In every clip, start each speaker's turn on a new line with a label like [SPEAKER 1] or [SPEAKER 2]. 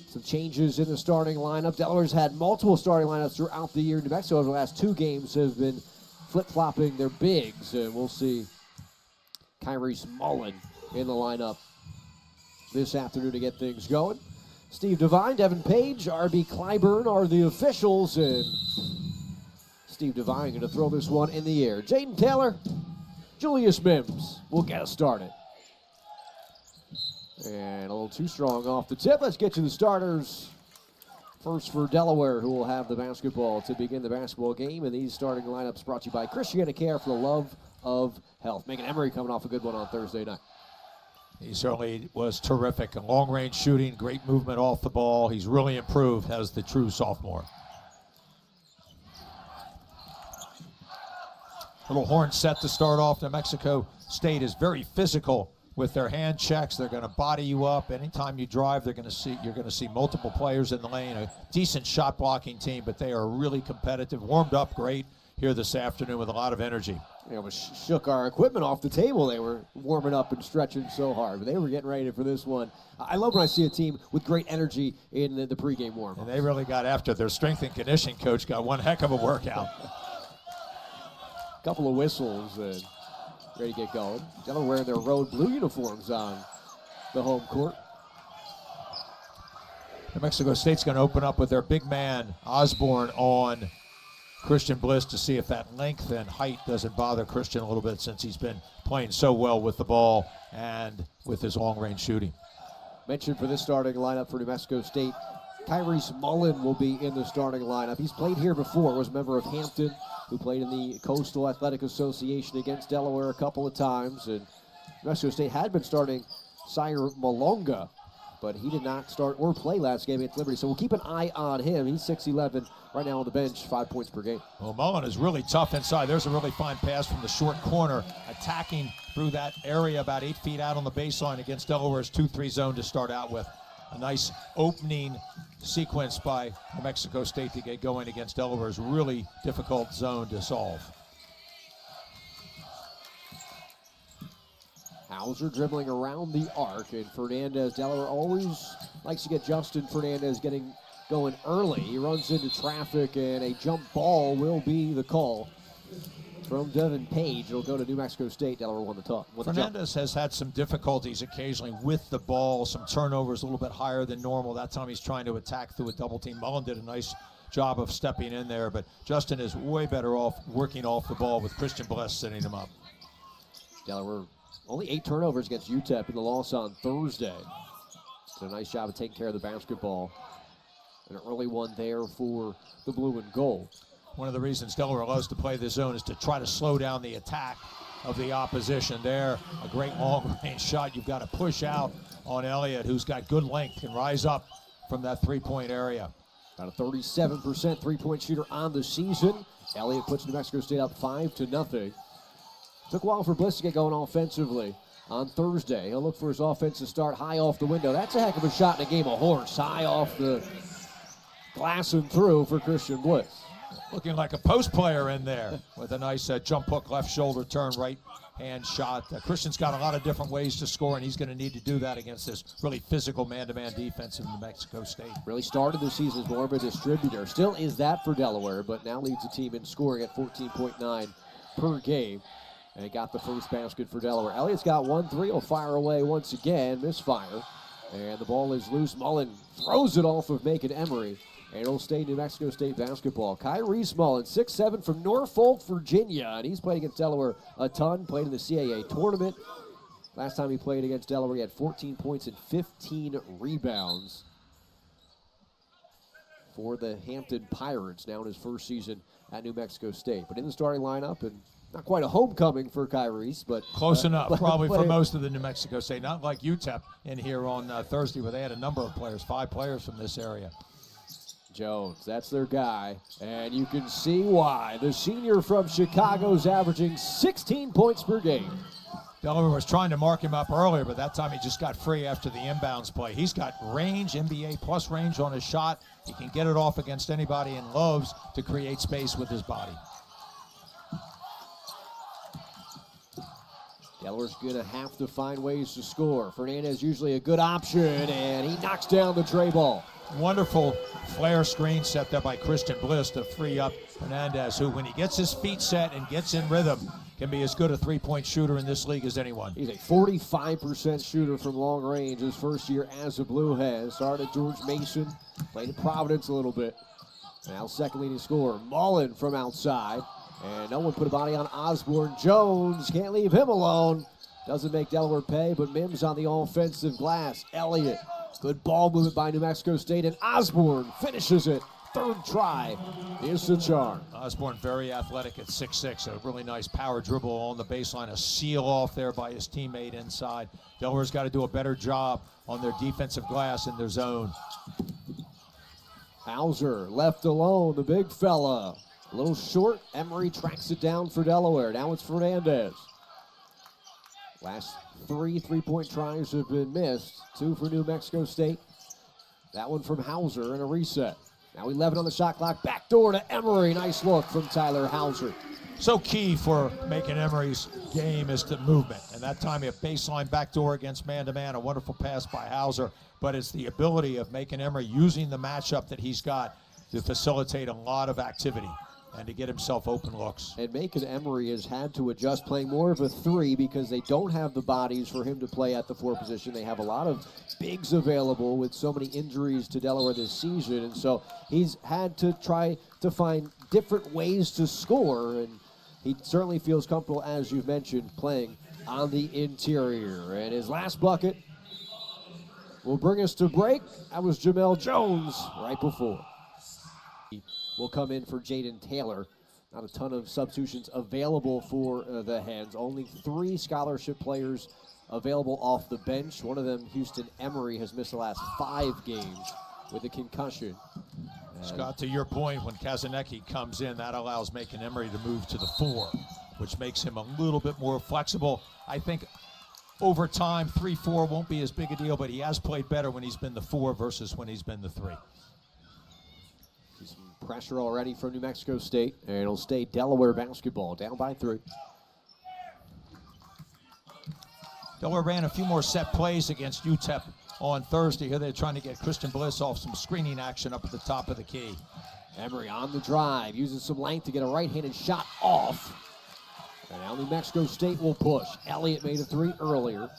[SPEAKER 1] Some changes in the starting lineup. Delaware's had multiple starting lineups throughout the year. New Mexico over the last 2 games have been flip-flopping their bigs. And we'll see Kyrie Mullen in the lineup this afternoon to get things going. Steve Devine, Devin Page, R.B. Clyburn are the officials. And Steve Devine going to throw this one in the air. Jaden Taylor, Julius Mims will get us started. And a little too strong off the tip. Let's get to the starters. First for Delaware, who will have the basketball to begin the basketball game. And these starting lineups brought to you by Christiana Care for the love of health. Megan Emery coming off a good one on Thursday night.
[SPEAKER 2] He certainly was terrific. And long-range shooting, great movement off the ball. He's really improved as the true sophomore. Little horn set to start off. New Mexico State is very physical with their hand checks. They're going to body you up. Anytime you drive, you're going to see multiple players in the lane. A decent shot blocking team, but they are really competitive. Warmed up great here this afternoon with a lot of energy.
[SPEAKER 1] Yeah, we shook our equipment off the table. They were warming up and stretching so hard, but they were getting ready for this one. I love when I see a team with great energy in the pregame warm.
[SPEAKER 2] And they really got after it. Their strength and conditioning coach got one heck of a workout.
[SPEAKER 1] Couple of whistles and ready to get going. Delaware wearing their road blue uniforms on the home court.
[SPEAKER 2] New Mexico State's going to open up with their big man, Osborne, on Christian Bliss to see if that length and height doesn't bother Christian a little bit since he's been playing so well with the ball and with his long-range shooting.
[SPEAKER 1] Mentioned for this starting lineup for New Mexico State, Kyrie Mullen will be in the starting lineup. He's played here before, was a member of Hampton, who played in the Coastal Athletic Association against Delaware a couple of times. And New Mexico State had been starting Sire Malonga, but he did not start or play last game against Liberty. So we'll keep an eye on him. He's 6'11", right now on the bench, 5 points per game.
[SPEAKER 2] Well, Mullen is really tough inside. There's a really fine pass from the short corner, attacking through that area about 8 feet out on the baseline against Delaware's 2-3 zone to start out with. A nice opening sequence by New Mexico State to get going against Delaware's really difficult zone to solve.
[SPEAKER 1] Hauser dribbling around the arc, and Fernandez. Delaware always likes to get Justin Fernandez getting going early. He runs into traffic, and a jump ball will be the call from Devin Page. It'll go to New Mexico State. Delaware won the top.
[SPEAKER 2] Fernandez has had some difficulties occasionally with the ball, some turnovers a little bit higher than normal. That time he's trying to attack through a double team. Mullen did a nice job of stepping in there, but Justin is way better off working off the ball with Christian Bless setting him up.
[SPEAKER 1] Delaware only 8 turnovers against UTEP in the loss on Thursday. So a nice job of taking care of the basketball. An early one there for the blue and gold.
[SPEAKER 2] One of the reasons Delaware loves to play this zone is to try to slow down the attack of the opposition. There, a great long-range shot. You've got to push out on Elliott, who's got good length, can rise up from that three-point area.
[SPEAKER 1] About a 37% three-point shooter on the season. Elliott puts New Mexico State up 5-0. Took a while for Bliss to get going offensively on Thursday. He'll look for his offense to start high off the window. That's a heck of a shot in a game of horse. High off the glass and through for Christian Bliss.
[SPEAKER 2] Looking like a post player in there with a nice jump hook, left shoulder turn, right hand shot. Christian's got a lot of different ways to score, and he's going to need to do that against this really physical man-to-man defense in New Mexico State.
[SPEAKER 1] Really started the season as more of a distributor. Still is that for Delaware, but now leads the team in scoring at 14.9 per game. And he got the first basket for Delaware. Elliott's got 1-3. He'll fire away once again. Misfire. And the ball is loose. Mullen throws it off of Macon Emery. And it'll stay New Mexico State basketball. Kyrie Mullen, 6'7", from Norfolk, Virginia. And he's played against Delaware a ton. Played in the CAA tournament. Last time he played against Delaware, he had 14 points and 15 rebounds for the Hampton Pirates, now in his first season at New Mexico State. But in the starting lineup, and not quite a homecoming for Kyrie, but
[SPEAKER 2] close enough, probably for most of the New Mexico State. Not like UTEP in here on Thursday, where they had a number of players, 5 players from this area.
[SPEAKER 1] Jones, that's their guy, and you can see why. The senior from Chicago's averaging 16 points per game.
[SPEAKER 2] Delaware was trying to mark him up earlier, but that time he just got free after the inbounds play. He's got range, NBA plus range on his shot. He can get it off against anybody and loves to create space with his body.
[SPEAKER 1] Delaware's going to have to find ways to score. Fernandez usually a good option, and he knocks down the tray ball.
[SPEAKER 2] Wonderful flare screen set there by Christian Bliss to free up Fernandez, who, when he gets his feet set and gets in rhythm, can be as good a three-point shooter in this league as anyone.
[SPEAKER 1] He's a 45% shooter from long range his first year as a Blue Hen. Started at George Mason, played at Providence a little bit. Now second leading scorer, Mullen from outside. And no one put a body on Osborne. Jones can't leave him alone. Doesn't make Delaware pay, but Mims on the offensive glass. Elliott, good ball movement by New Mexico State, and Osborne finishes it. Third try is the charm.
[SPEAKER 2] Osborne very athletic at 6'6", a really nice power dribble on the baseline, a seal off there by his teammate inside. Delaware's got to do a better job on their defensive glass in their zone.
[SPEAKER 1] Hauser left alone, the big fella. A little short, Emery tracks it down for Delaware. Now it's Fernandez. Last three-point tries have been missed. 2 for New Mexico State. That one from Hauser and a reset. Now 11 on the shot clock. Backdoor to Emery. Nice look from Tyler Hauser.
[SPEAKER 2] So key for making Emery's game is the movement. And that time, a baseline backdoor against man-to-man. A wonderful pass by Hauser. But it's the ability of making Emery using the matchup that he's got to facilitate a lot of activity and to get himself open looks.
[SPEAKER 1] And Macon Emery has had to adjust, playing more of a 3 because they don't have the bodies for him to play at the 4 position. They have a lot of bigs available with so many injuries to Delaware this season. And so he's had to try to find different ways to score. And he certainly feels comfortable, as you've mentioned, playing on the interior. And his last bucket will bring us to break. That was Jamel Jones right before. Will come in for Jaden Taylor. Not a ton of substitutions available for the Hens. Only 3 scholarship players available off the bench. One of them, Houston Emery, has missed the last 5 games with a concussion.
[SPEAKER 2] Scott, to your point, when Kazanecki comes in, that allows Macon Emery to move to the 4, which makes him a little bit more flexible. I think over time, 3-4 won't be as big a deal, but he has played better when he's been the 4 versus when he's been the 3.
[SPEAKER 1] Some pressure already from New Mexico State, and it'll stay Delaware basketball, down by 3.
[SPEAKER 2] Delaware ran a few more set plays against UTEP on Thursday. Here they're trying to get Christian Bliss off some screening action up at the top of the key.
[SPEAKER 1] Emery on the drive, using some length to get a right-handed shot off. And now New Mexico State will push. Elliott made a 3 earlier.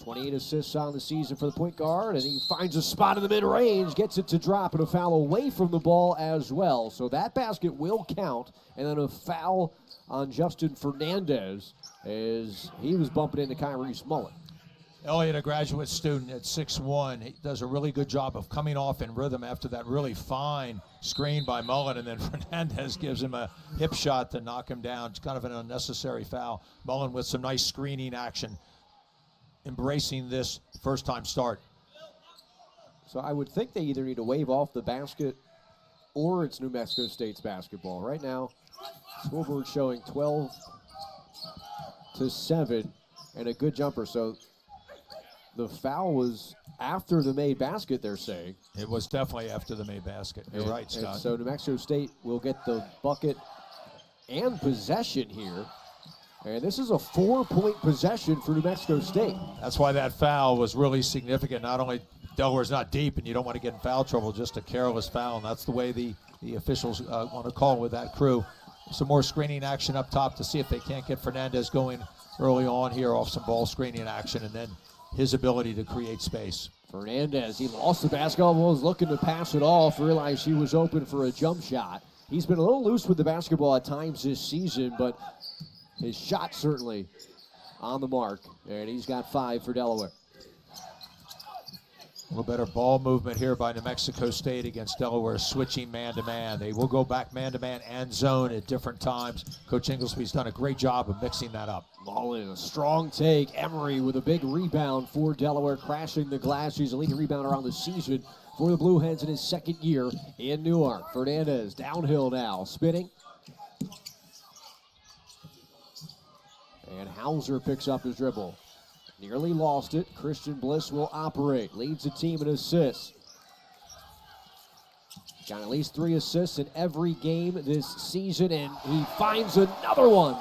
[SPEAKER 1] 28 assists on the season for the point guard, and he finds a spot in the mid-range, gets it to drop, and a foul away from the ball as well. So that basket will count, and then a foul on Justin Fernandez as he was bumping into Kyrie Mullen.
[SPEAKER 2] Elliott, a graduate student at 6'1", he does a really good job of coming off in rhythm after that really fine screen by Mullen, and then Fernandez gives him a hip shot to knock him down. It's kind of an unnecessary foul. Mullen with some nice screening action, embracing this first-time start.
[SPEAKER 1] So I would think they either need to wave off the basket or it's New Mexico State's basketball. Right now, scoreboard showing 12-7 and a good jumper. So the foul was after the made basket, they're saying.
[SPEAKER 2] It was definitely after the made basket. You're right, Scott.
[SPEAKER 1] And so New Mexico State will get the bucket and possession here. And this is a 4-point possession for New Mexico State.
[SPEAKER 2] That's why that foul was really significant. Not only Delaware's not deep and you don't want to get in foul trouble, just a careless foul. And that's the way the officials want to call it with that crew. Some more screening action up top to see if they can't get Fernandez going early on here off some ball screening action, and then his ability to create space.
[SPEAKER 1] Fernandez, he lost the basketball, was looking to pass it off, realized he was open for a jump shot. He's been a little loose with the basketball at times this season, but his shot certainly on the mark, and he's got 5 for Delaware.
[SPEAKER 2] A little better ball movement here by New Mexico State against Delaware, switching man-to-man. They will go back man-to-man and zone at different times. Coach Inglesby's done a great job of mixing that up.
[SPEAKER 1] Mullen, a strong take. Emery with a big rebound for Delaware, crashing the glass. He's a leading rebounder on the season for the Blue Hens in his 2nd year in Newark. Fernandez downhill now, spinning. And Hauser picks up his dribble. Nearly lost it. Christian Bliss will operate. Leads the team in assists. Got at least 3 assists in every game this season, and he finds another one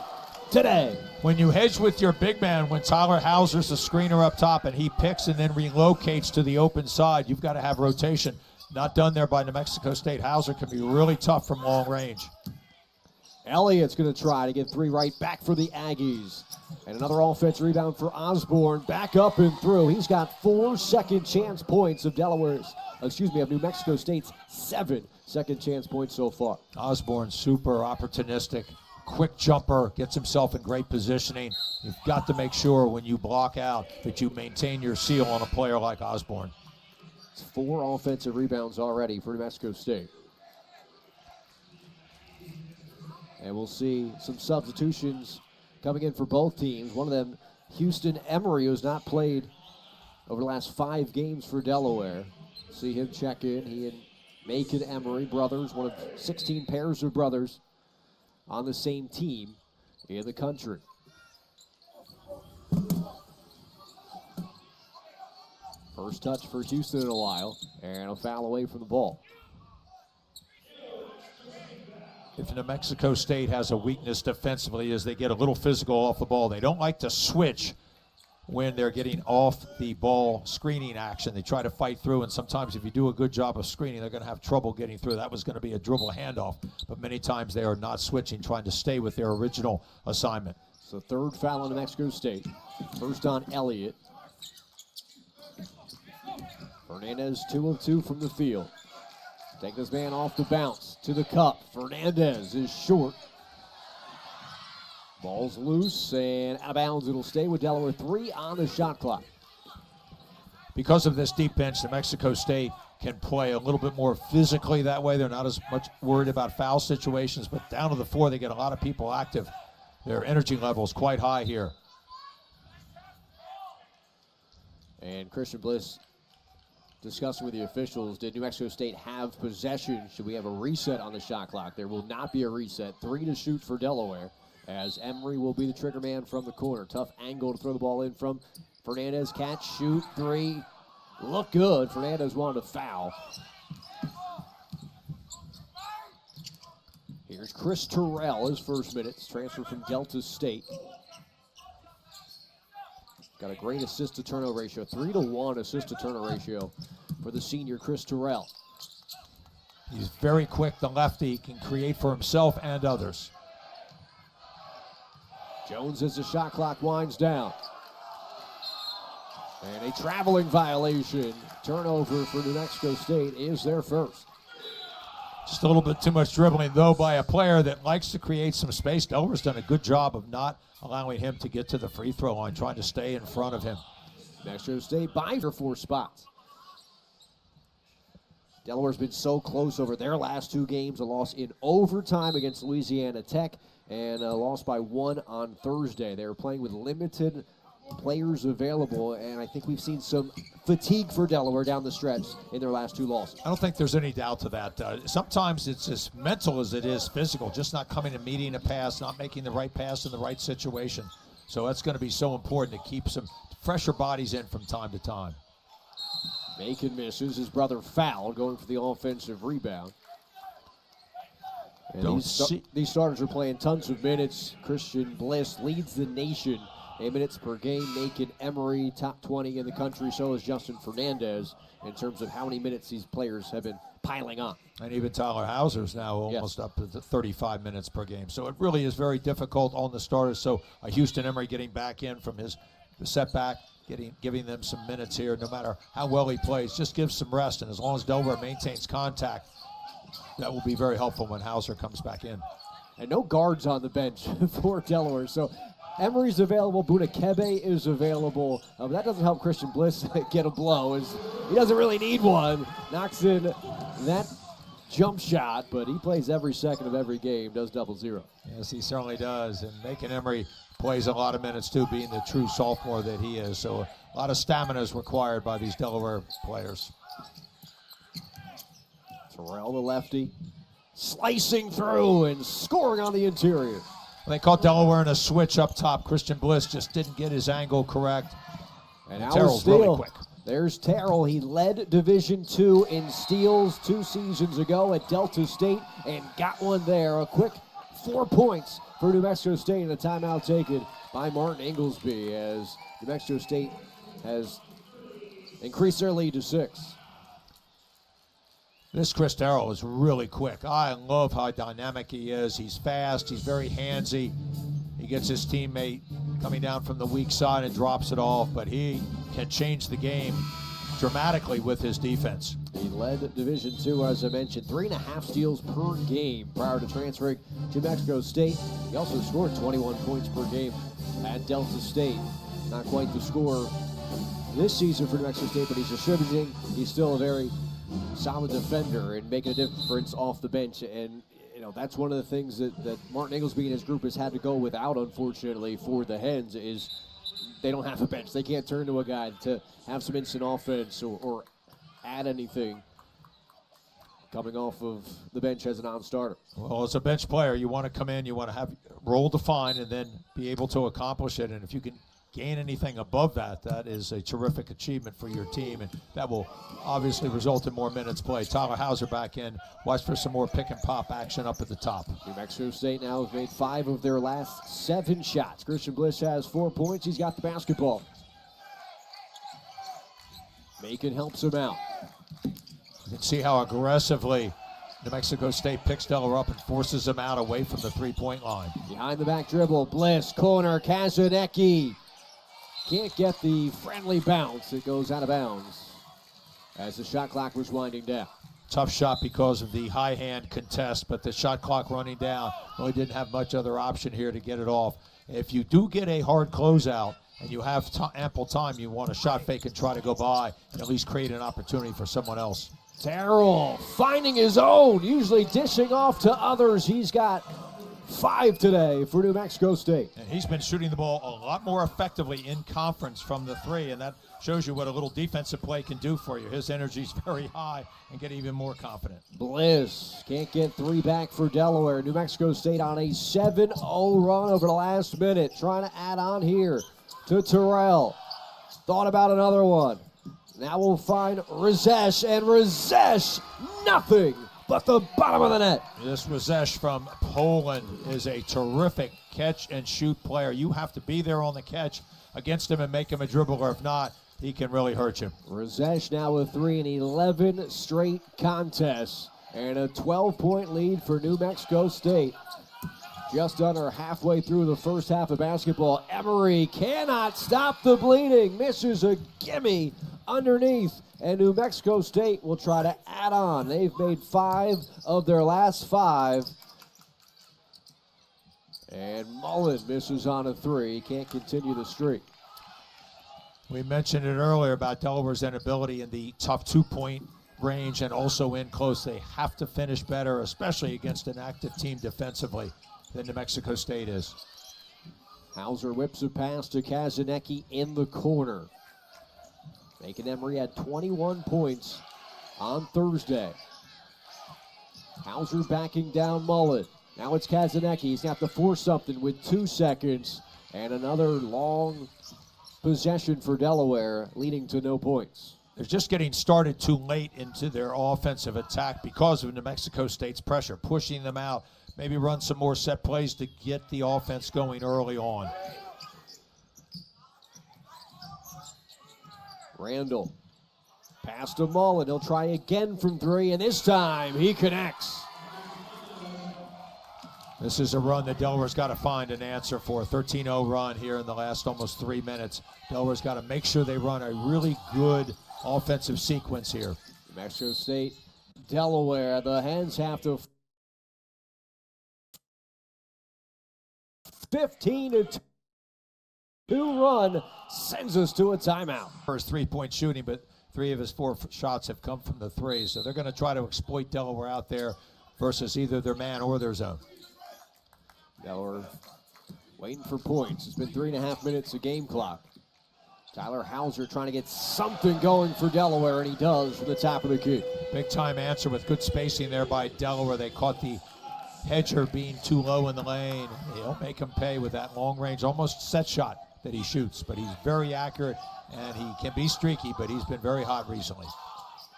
[SPEAKER 1] today.
[SPEAKER 2] When you hedge with your big man, when Tyler Hauser's the screener up top and he picks and then relocates to the open side, you've got to have rotation. Not done there by New Mexico State. Hauser can be really tough from long range.
[SPEAKER 1] Elliott's going to try to get 3 right back for the Aggies. And another offensive rebound for Osborne. Back up and through. He's got 4 second chance points of of New Mexico State's 7 second chance points so far.
[SPEAKER 2] Osborne, super opportunistic, quick jumper, gets himself in great positioning. You've got to make sure when you block out that you maintain your seal on a player like Osborne.
[SPEAKER 1] It's 4 offensive rebounds already for New Mexico State. And we'll see some substitutions coming in for both teams. One of them, Houston Emery, who's not played over the last 5 games for Delaware. See him check in. He and Macon Emery, brothers, one of 16 pairs of brothers on the same team in the country. First touch for Houston in a while, and a foul away from the ball.
[SPEAKER 2] If New Mexico State has a weakness defensively is they get a little physical off the ball. They don't like to switch when they're getting off the ball screening action. They try to fight through, and sometimes if you do a good job of screening, they're going to have trouble getting through. That was going to be a dribble handoff, but many times they are not switching, trying to stay with their original assignment.
[SPEAKER 1] So 3rd foul on New Mexico State. First on Elliott. Fernandez 2 of 2 from the field. Take this man off the bounce to the cup. Fernandez is short. Ball's loose and out of bounds. It'll stay with Delaware. 3 on the shot clock.
[SPEAKER 2] Because of this deep bench, New Mexico State can play a little bit more physically that way. They're not as much worried about foul situations, but down to the floor, they get a lot of people active. Their energy level is quite high here.
[SPEAKER 1] And Christian Bliss discussing with the officials, did New Mexico State have possession? Should we have a reset on the shot clock? There will not be a reset. 3 to shoot for Delaware, as Emery will be the trigger man from the corner. Tough angle to throw the ball in from. Fernandez, catch, shoot, 3. Look good. Fernandez wanted a foul. Here's Chris Terrell, his first minutes, transfer from Delta State. Got a great assist-to-turnover ratio, 3-to-1 assist-to-turnover ratio for the senior Chris Terrell.
[SPEAKER 2] He's very quick, the lefty, can create for himself and others.
[SPEAKER 1] Jones as the shot clock winds down. And a traveling violation. Turnover for New Mexico State is their first.
[SPEAKER 2] Just a little bit too much dribbling, though, by a player that likes to create some space. Delaware's done a good job of not allowing him to get to the free throw line, trying to stay in front of him.
[SPEAKER 1] New Mexico State by for 4 spots. Delaware's been so close over their last 2 games, a loss in overtime against Louisiana Tech and a loss by 1 on Thursday. They were playing with limited players available, and I think we've seen some fatigue for Delaware down the stretch in their last 2 losses.
[SPEAKER 2] I don't think there's any doubt to that. Sometimes it's as mental as it is physical, just not coming and meeting a pass, not making the right pass in the right situation. So that's going to be so important to keep some fresher bodies in from time to time.
[SPEAKER 1] Macon misses. His brother fouled, going for the offensive rebound. And these starters are playing tons of minutes. Christian Bliss leads the nation in minutes per game. Macon Emery, top 20 in the country. So is Justin Fernandez in terms of how many minutes these players have been piling on.
[SPEAKER 2] And even Tyler Hauser's now almost up to 35 minutes per game. So it really is very difficult on the starters. So Houston Emery getting back in from his setback, giving them some minutes here. No matter how well he plays, just gives some rest. And as long as Delaware maintains contact, that will be very helpful when Hauser comes back in.
[SPEAKER 1] And no guards on the bench for Delaware. So Emery's available. Bunakebe is available. That doesn't help Christian Bliss get a blow, as he doesn't really need one. Knocks in that jump shot, but he plays every second of every game, does 0-0.
[SPEAKER 2] Yes, he certainly does. And Macon Emery plays a lot of minutes, too, being the true sophomore that he is. So a lot of stamina is required by these Delaware players.
[SPEAKER 1] Terrell, the lefty, slicing through and scoring on the interior.
[SPEAKER 2] They caught Delaware in a switch up top. Christian Bliss just didn't get his angle correct.
[SPEAKER 1] And now
[SPEAKER 2] Terrell's really quick.
[SPEAKER 1] There's Terrell. He led Division II in steals 2 seasons ago at Delta State and got one there. A quick 4 points for New Mexico State, and a timeout taken by Martin Inglesby as New Mexico State has increased their lead to 6.
[SPEAKER 2] This Chris Darrell is really quick. I love how dynamic he is. He's fast. He's very handsy. He gets his teammate coming down from the weak side and drops it off, but he can change the game dramatically with his defense.
[SPEAKER 1] He led Division II, as I mentioned, 3.5 steals per game prior to transferring to Mexico State. He also scored 21 points per game at Delta State. Not quite the score this season for New Mexico State, but he's distributing. He's still a very solid defender and making a difference off the bench. And, you know, that's one of the things that Martin Inglesby and his group has had to go without, unfortunately, for the Hens, is they don't have a bench. They can't turn to a guy to have some instant offense or add anything coming off of the bench as a non-starter.
[SPEAKER 2] Well, as a bench player, you want to come in, you want to have role defined and then be able to accomplish it. And if you can gain anything above that, that is a terrific achievement for your team, and that will obviously result in more minutes played. Tyler Hauser back in. Watch for some more pick and pop action up at the top.
[SPEAKER 1] New Mexico State now has made 5 of their last 7 shots. Christian Bliss has 4 points. He's got the basketball. Macon helps him out.
[SPEAKER 2] You can see how aggressively New Mexico State picks Delaware up and forces him out away from the three-point line.
[SPEAKER 1] Behind the back dribble, Bliss, corner, Kazanecki. Can't get the friendly bounce. It goes out of bounds as the shot clock was winding down.
[SPEAKER 2] Tough shot because of the high hand contest, but the shot clock running down, really didn't have much other option here to get it off. If you do get a hard closeout and you have ample time, you want a shot fake and try to go by and at least create an opportunity for someone else.
[SPEAKER 1] Terrell finding his own, usually dishing off to others. He's got 5 today for New Mexico State.
[SPEAKER 2] And he's been shooting the ball a lot more effectively in conference from the 3, and that shows you what a little defensive play can do for you. His energy's very high and get even more confident.
[SPEAKER 1] Bliss can't get 3 back for Delaware. New Mexico State on a 7-0 run over the last minute. Trying to add on here to Terrell. Thought about another one. Now we'll find Razesh, and Razesh, nothing but the bottom of the net.
[SPEAKER 2] This Razesh from Poland is a terrific catch-and-shoot player. You have to be there on the catch against him and make him a dribbler. If not, he can really hurt you.
[SPEAKER 1] Razesh now with 3 in 11 straight contests and a 12-point lead for New Mexico State. Just under halfway through the first half of basketball. Emery cannot stop the bleeding. Misses a gimme underneath. And New Mexico State will try to add on. They've made 5 of their last 5. And Mullen misses on a 3. He can't continue the streak.
[SPEAKER 2] We mentioned it earlier about Delaware's inability in the tough 2-point range and also in close. They have to finish better, especially against an active team defensively than New Mexico State is.
[SPEAKER 1] Hauser whips a pass to Kazanecki in the corner. Macon Emery had 21 points on Thursday. Hauser backing down Mullen. Now it's Kazanecki. He's got to force something with 2 seconds. And another long possession for Delaware, leading to no points.
[SPEAKER 2] They're just getting started too late into their offensive attack because of New Mexico State's pressure, pushing them out. Maybe run some more set plays to get the offense going early on.
[SPEAKER 1] Randall, pass to Mullen. He'll try again from 3, and this time he connects.
[SPEAKER 2] This is a run that Delaware's got to find an answer for. A 13-0 run here in the last almost 3 minutes. Delaware's got to make sure they run a really good offensive sequence here.
[SPEAKER 1] New Mexico State, Delaware. The Hens have to 15-2 run sends us to a timeout.
[SPEAKER 2] First 3-point shooting, but 3 of his 4 shots have come from the 3. So they're going to try to exploit Delaware out there versus either their man or their zone.
[SPEAKER 1] Delaware waiting for points. It's been 3.5 minutes of game clock. Tyler Hauser trying to get something going for Delaware, and he does from the top of the key.
[SPEAKER 2] Big time answer with good spacing there by Delaware. They caught the hedger being too low in the lane. He'll make him pay with that long range, almost set shot that he shoots, but he's very accurate and he can be streaky, but he's been very hot recently.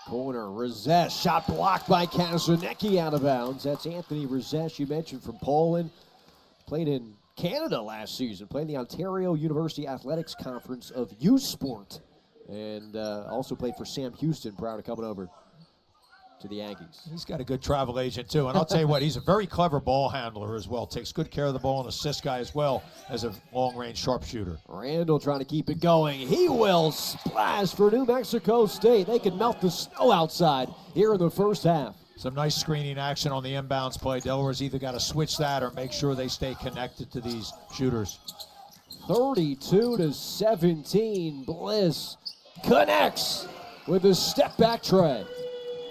[SPEAKER 1] Corner, Rizesz, shot blocked by Kazanecki out of bounds. That's Anthony Rizesz, you mentioned, from Poland. Played in Canada last season, played in the Ontario University Athletics Conference of U Sport, and also played for Sam Houston prior to coming over to the Yankees.
[SPEAKER 2] He's got a good travel agent too, and I'll tell you what, he's a very clever ball handler as well. Takes good care of the ball, and assist guy as well as a long-range sharpshooter.
[SPEAKER 1] Randall trying to keep it going. He will splash for New Mexico State. They can melt the snow outside here in the first half.
[SPEAKER 2] Some nice screening action on the inbounds play. Delaware's either got to switch that or make sure they stay connected to these shooters.
[SPEAKER 1] 32-17, Bliss connects with a step-back tray.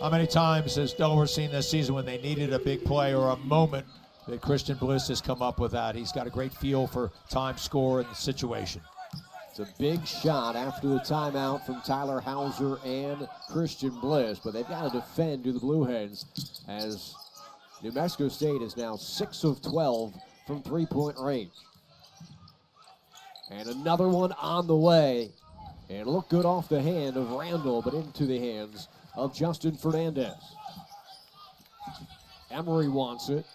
[SPEAKER 2] How many times has Delaware seen this season when they needed a big play or a moment that Christian Bliss has come up with that? He's got a great feel for time, score, and the situation.
[SPEAKER 1] It's a big shot after the timeout from Tyler Hauser and Christian Bliss, but they've got to defend to the Blue Hens as New Mexico State is now 6 of 12 from three-point range. And another one on the way. And it looked good off the hand of Randall, but into the hands of Justin Fernandez. Emery wants it.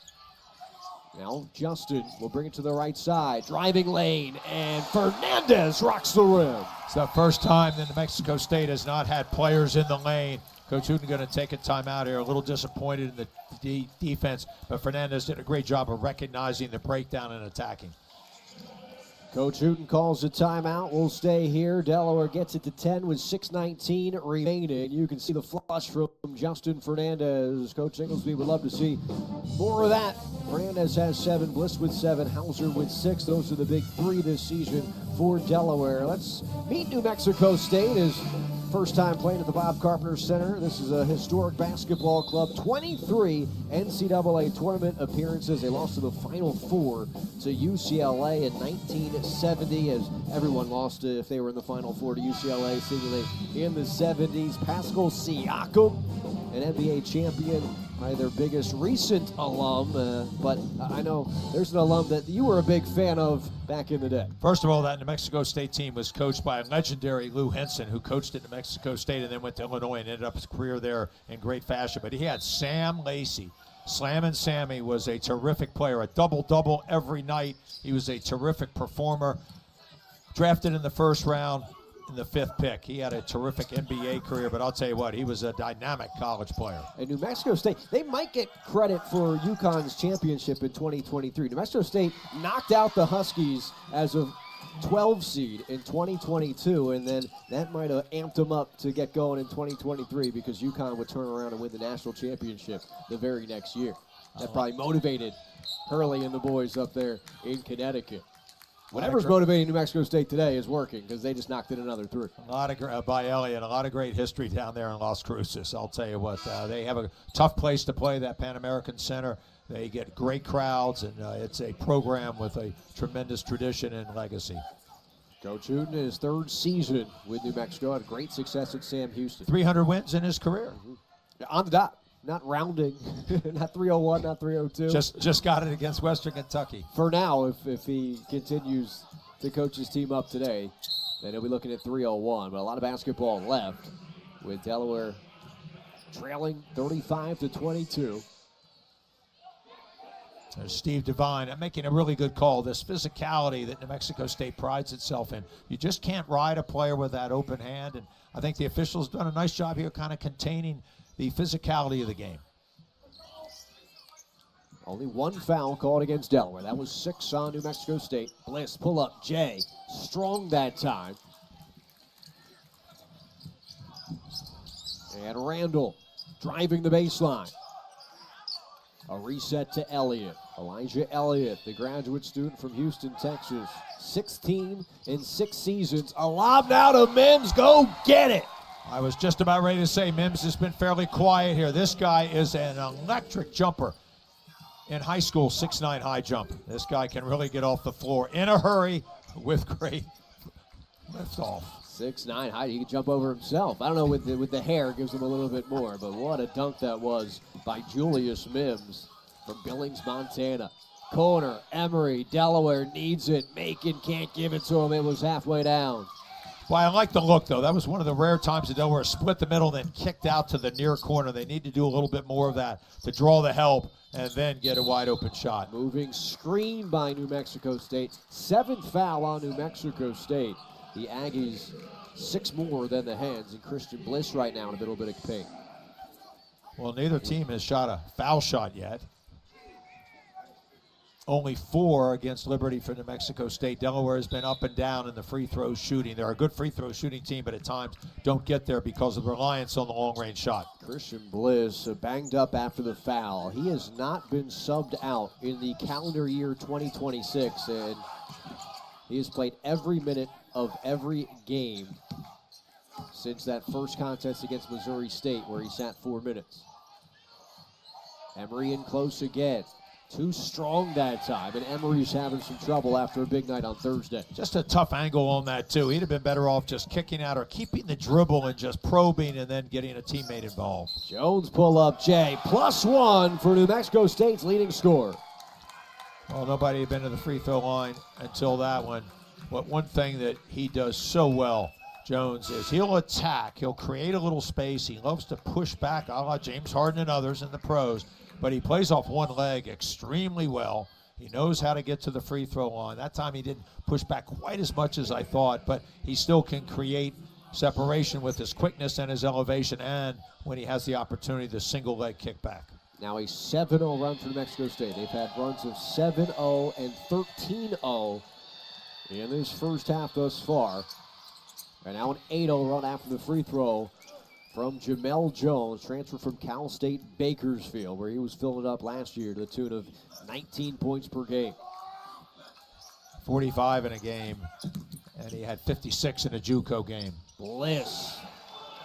[SPEAKER 1] Now Justin will bring it to the right side. Driving lane, and Fernandez rocks the rim.
[SPEAKER 2] It's the first time that New Mexico State has not had players in the lane. Coach Hooten going to take a timeout here. A little disappointed in the defense, but Fernandez did a great job of recognizing the breakdown and attacking.
[SPEAKER 1] Coach Hooten calls a timeout. We'll stay here. Delaware gets it to 10 with 6:19 remaining. You can see the flush from Justin Fernandez. Coach Inglesby would love to see more of that. Fernandez has 7, Bliss with 7, Hauser with 6. Those are the big 3 this season for Delaware. Let's meet New Mexico State as first time playing at the Bob Carpenter Center. This is a historic basketball club. 23 NCAA tournament appearances. They lost to the Final Four to UCLA in 1970, as everyone lost if they were in the Final Four to UCLA, seemingly in the 70s. Pascal Siakam, an NBA champion, probably their biggest recent alum, but I know there's an alum that you were a big fan of back in the day.
[SPEAKER 2] First of all, that New Mexico State team was coached by a legendary Lou Henson, who coached at New Mexico State and then went to Illinois and ended up his career there in great fashion. But he had Sam Lacey. Slammin' Sammy was a terrific player, a double-double every night. He was a terrific performer. Drafted in the first round in the 5th pick. He had a terrific NBA career, but I'll tell you what, he was a dynamic college player.
[SPEAKER 1] And New Mexico State, they might get credit for UConn's championship in 2023. New Mexico State knocked out the Huskies as a 12 seed in 2022, and then that might have amped them up to get going in 2023 because UConn would turn around and win the national championship the very next year. That probably motivated Hurley and the boys up there in Connecticut. Whatever's motivating New Mexico State today is working because they just knocked in another 3.
[SPEAKER 2] A lot of by Elliott, a lot of great history down there in Las Cruces. I'll tell you what, they have a tough place to play, that Pan American Center. They get great crowds, and it's a program with a tremendous tradition and legacy.
[SPEAKER 1] Coach Hooten, in his 3rd season with New Mexico, had great success at Sam Houston.
[SPEAKER 2] 300 wins in his career.
[SPEAKER 1] On the dot. Not rounding, not 301, not 302.
[SPEAKER 2] Just got it against Western Kentucky.
[SPEAKER 1] For now, if he continues to coach his team up today, then he'll be looking at 301. But a lot of basketball left with Delaware trailing 35-22.
[SPEAKER 2] There's Steve Devine making a really good call. This physicality that New Mexico State prides itself in. You just can't ride a player with that open hand, and I think the officials have done a nice job here kind of containing the physicality of the game.
[SPEAKER 1] Only 1 foul called against Delaware. That was 6 on New Mexico State. Bliss, pull up, Jay. Strong that time. And Randall driving the baseline. A reset to Elliott. Elijah Elliott, the graduate student from Houston, Texas. 16 in 6 seasons. A lob now to Mims. Go get it.
[SPEAKER 2] I was just about ready to say Mims has been fairly quiet here. This guy is an electric jumper. In high school, 6'9" high jump. This guy can really get off the floor in a hurry with great lift off.
[SPEAKER 1] 6'9" high. He can jump over himself. I don't know, with the hair gives him a little bit more, but what a dunk that was by Julius Mims from Billings, Montana. Corner, Emery, Delaware needs it. Macon can't give it to him. It was halfway down.
[SPEAKER 2] Well, I like the look, though. That was one of the rare times that Delaware split the middle, then kicked out to the near corner. They need to do a little bit more of that to draw the help and then get a wide open shot.
[SPEAKER 1] Moving screen by New Mexico State. 7th foul on New Mexico State. The Aggies 6 more than the Hens, and Christian Bliss right now in a little bit of pain.
[SPEAKER 2] Well, neither team has shot a foul shot yet. Only 4 against Liberty for New Mexico State. Delaware has been up and down in the free throw shooting. They're a good free throw shooting team, but at times don't get there because of reliance on the long-range shot.
[SPEAKER 1] Christian Bliss banged up after the foul. He has not been subbed out in the calendar year 2026, and he has played every minute of every game since that first contest against Missouri State where he sat 4 minutes. Emery in close again. Too strong that time, and Emery's having some trouble after a big night on Thursday.
[SPEAKER 2] Just a tough angle on that, too. He'd have been better off just kicking out or keeping the dribble and just probing and then getting a teammate involved.
[SPEAKER 1] Jones pull up, Jay. +1 for New Mexico State's leading scorer.
[SPEAKER 2] Well, nobody had been to the free throw line until that one. But one thing that he does so well, Jones, is he'll attack. He'll create a little space. He loves to push back, a la James Harden and others in the pros. But he plays off one leg extremely well. He knows how to get to the free throw line. That time he didn't push back quite as much as I thought, but he still can create separation with his quickness and his elevation, and when he has the opportunity, the single leg kickback.
[SPEAKER 1] Now a 7-0 run for New Mexico State. They've had runs of 7-0 and 13-0 in this first half thus far. And now an 8-0 run after the free throw from Jamel Jones, transfer from Cal State Bakersfield, where he was filling it up last year to the tune of 19 points per game.
[SPEAKER 2] 45 in a game, and he had 56 in a JUCO game.
[SPEAKER 1] Bliss.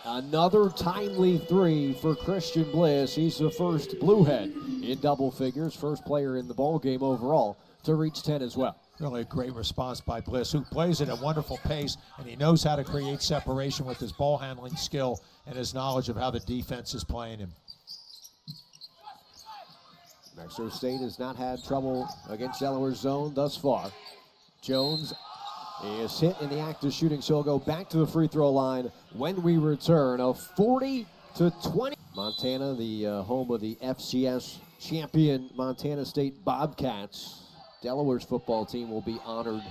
[SPEAKER 1] Another timely 3 for Christian Bliss. He's the first Bluehead in double figures, first player in the ball game overall to reach 10 as well.
[SPEAKER 2] Really a great response by Bliss, who plays at a wonderful pace, and he knows how to create separation with his ball handling skill and his knowledge of how the defense is playing him.
[SPEAKER 1] Mexico State has not had trouble against Delaware's zone thus far. Jones is hit in the act of shooting, so he'll go back to the free throw line when we return. A 40-20. Montana, the home of the FCS champion Montana State Bobcats. Delaware's football team will be honored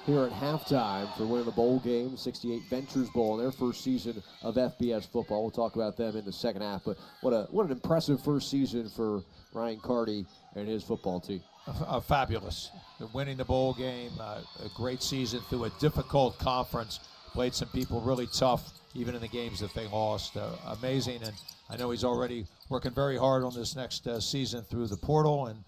[SPEAKER 1] here at halftime for winning the bowl game, 68 Ventures Bowl in their first season of FBS football. We'll talk about them in the second half, but what an impressive first season for Ryan Carty and his football team.
[SPEAKER 2] Fabulous. They're winning the bowl game, a great season through a difficult conference. Played some people really tough, even in the games that they lost. Amazing, and I know he's already working very hard on this next season through the portal and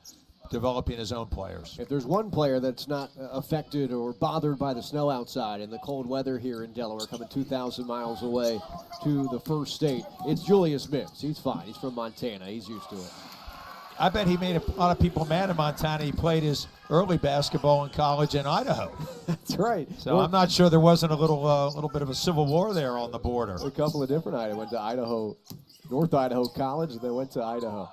[SPEAKER 2] developing his own players.
[SPEAKER 1] If there's one player that's not affected or bothered by the snow outside and the cold weather here in Delaware, coming 2,000 miles away to the first state, it's Julius Mims. He's fine. He's from Montana. He's used to it.
[SPEAKER 2] I bet he made a lot of people mad in Montana. He played his early basketball in college in Idaho.
[SPEAKER 1] That's right.
[SPEAKER 2] So well, I'm not sure there wasn't a little bit of a civil war there on the border.
[SPEAKER 1] A couple of different Idaho. Went to Idaho, North Idaho College, and then went to Idaho.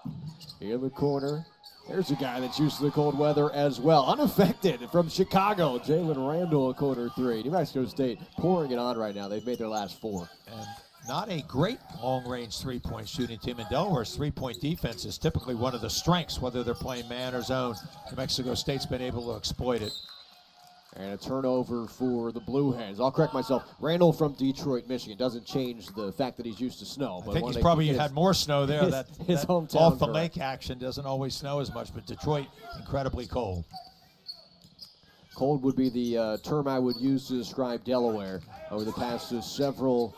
[SPEAKER 1] In the corner. There's a guy that's used to the cold weather as well. Unaffected from Chicago, Jalen Randall, a corner 3. New Mexico State pouring it on right now. They've made their last 4.
[SPEAKER 2] And not a great long-range three-point shooting team. In Delaware's three-point defense is typically one of the strengths, whether they're playing man or zone. New Mexico State's been able to exploit it.
[SPEAKER 1] And a turnover for the Blue Hens. I'll correct myself. Randall from Detroit, Michigan. Doesn't change the fact that he's used to snow.
[SPEAKER 2] But I think he's probably had more snow there.
[SPEAKER 1] His hometown.
[SPEAKER 2] Off the lake action doesn't always snow as much, but Detroit, incredibly cold.
[SPEAKER 1] Cold would be the term I would use to describe Delaware over the past several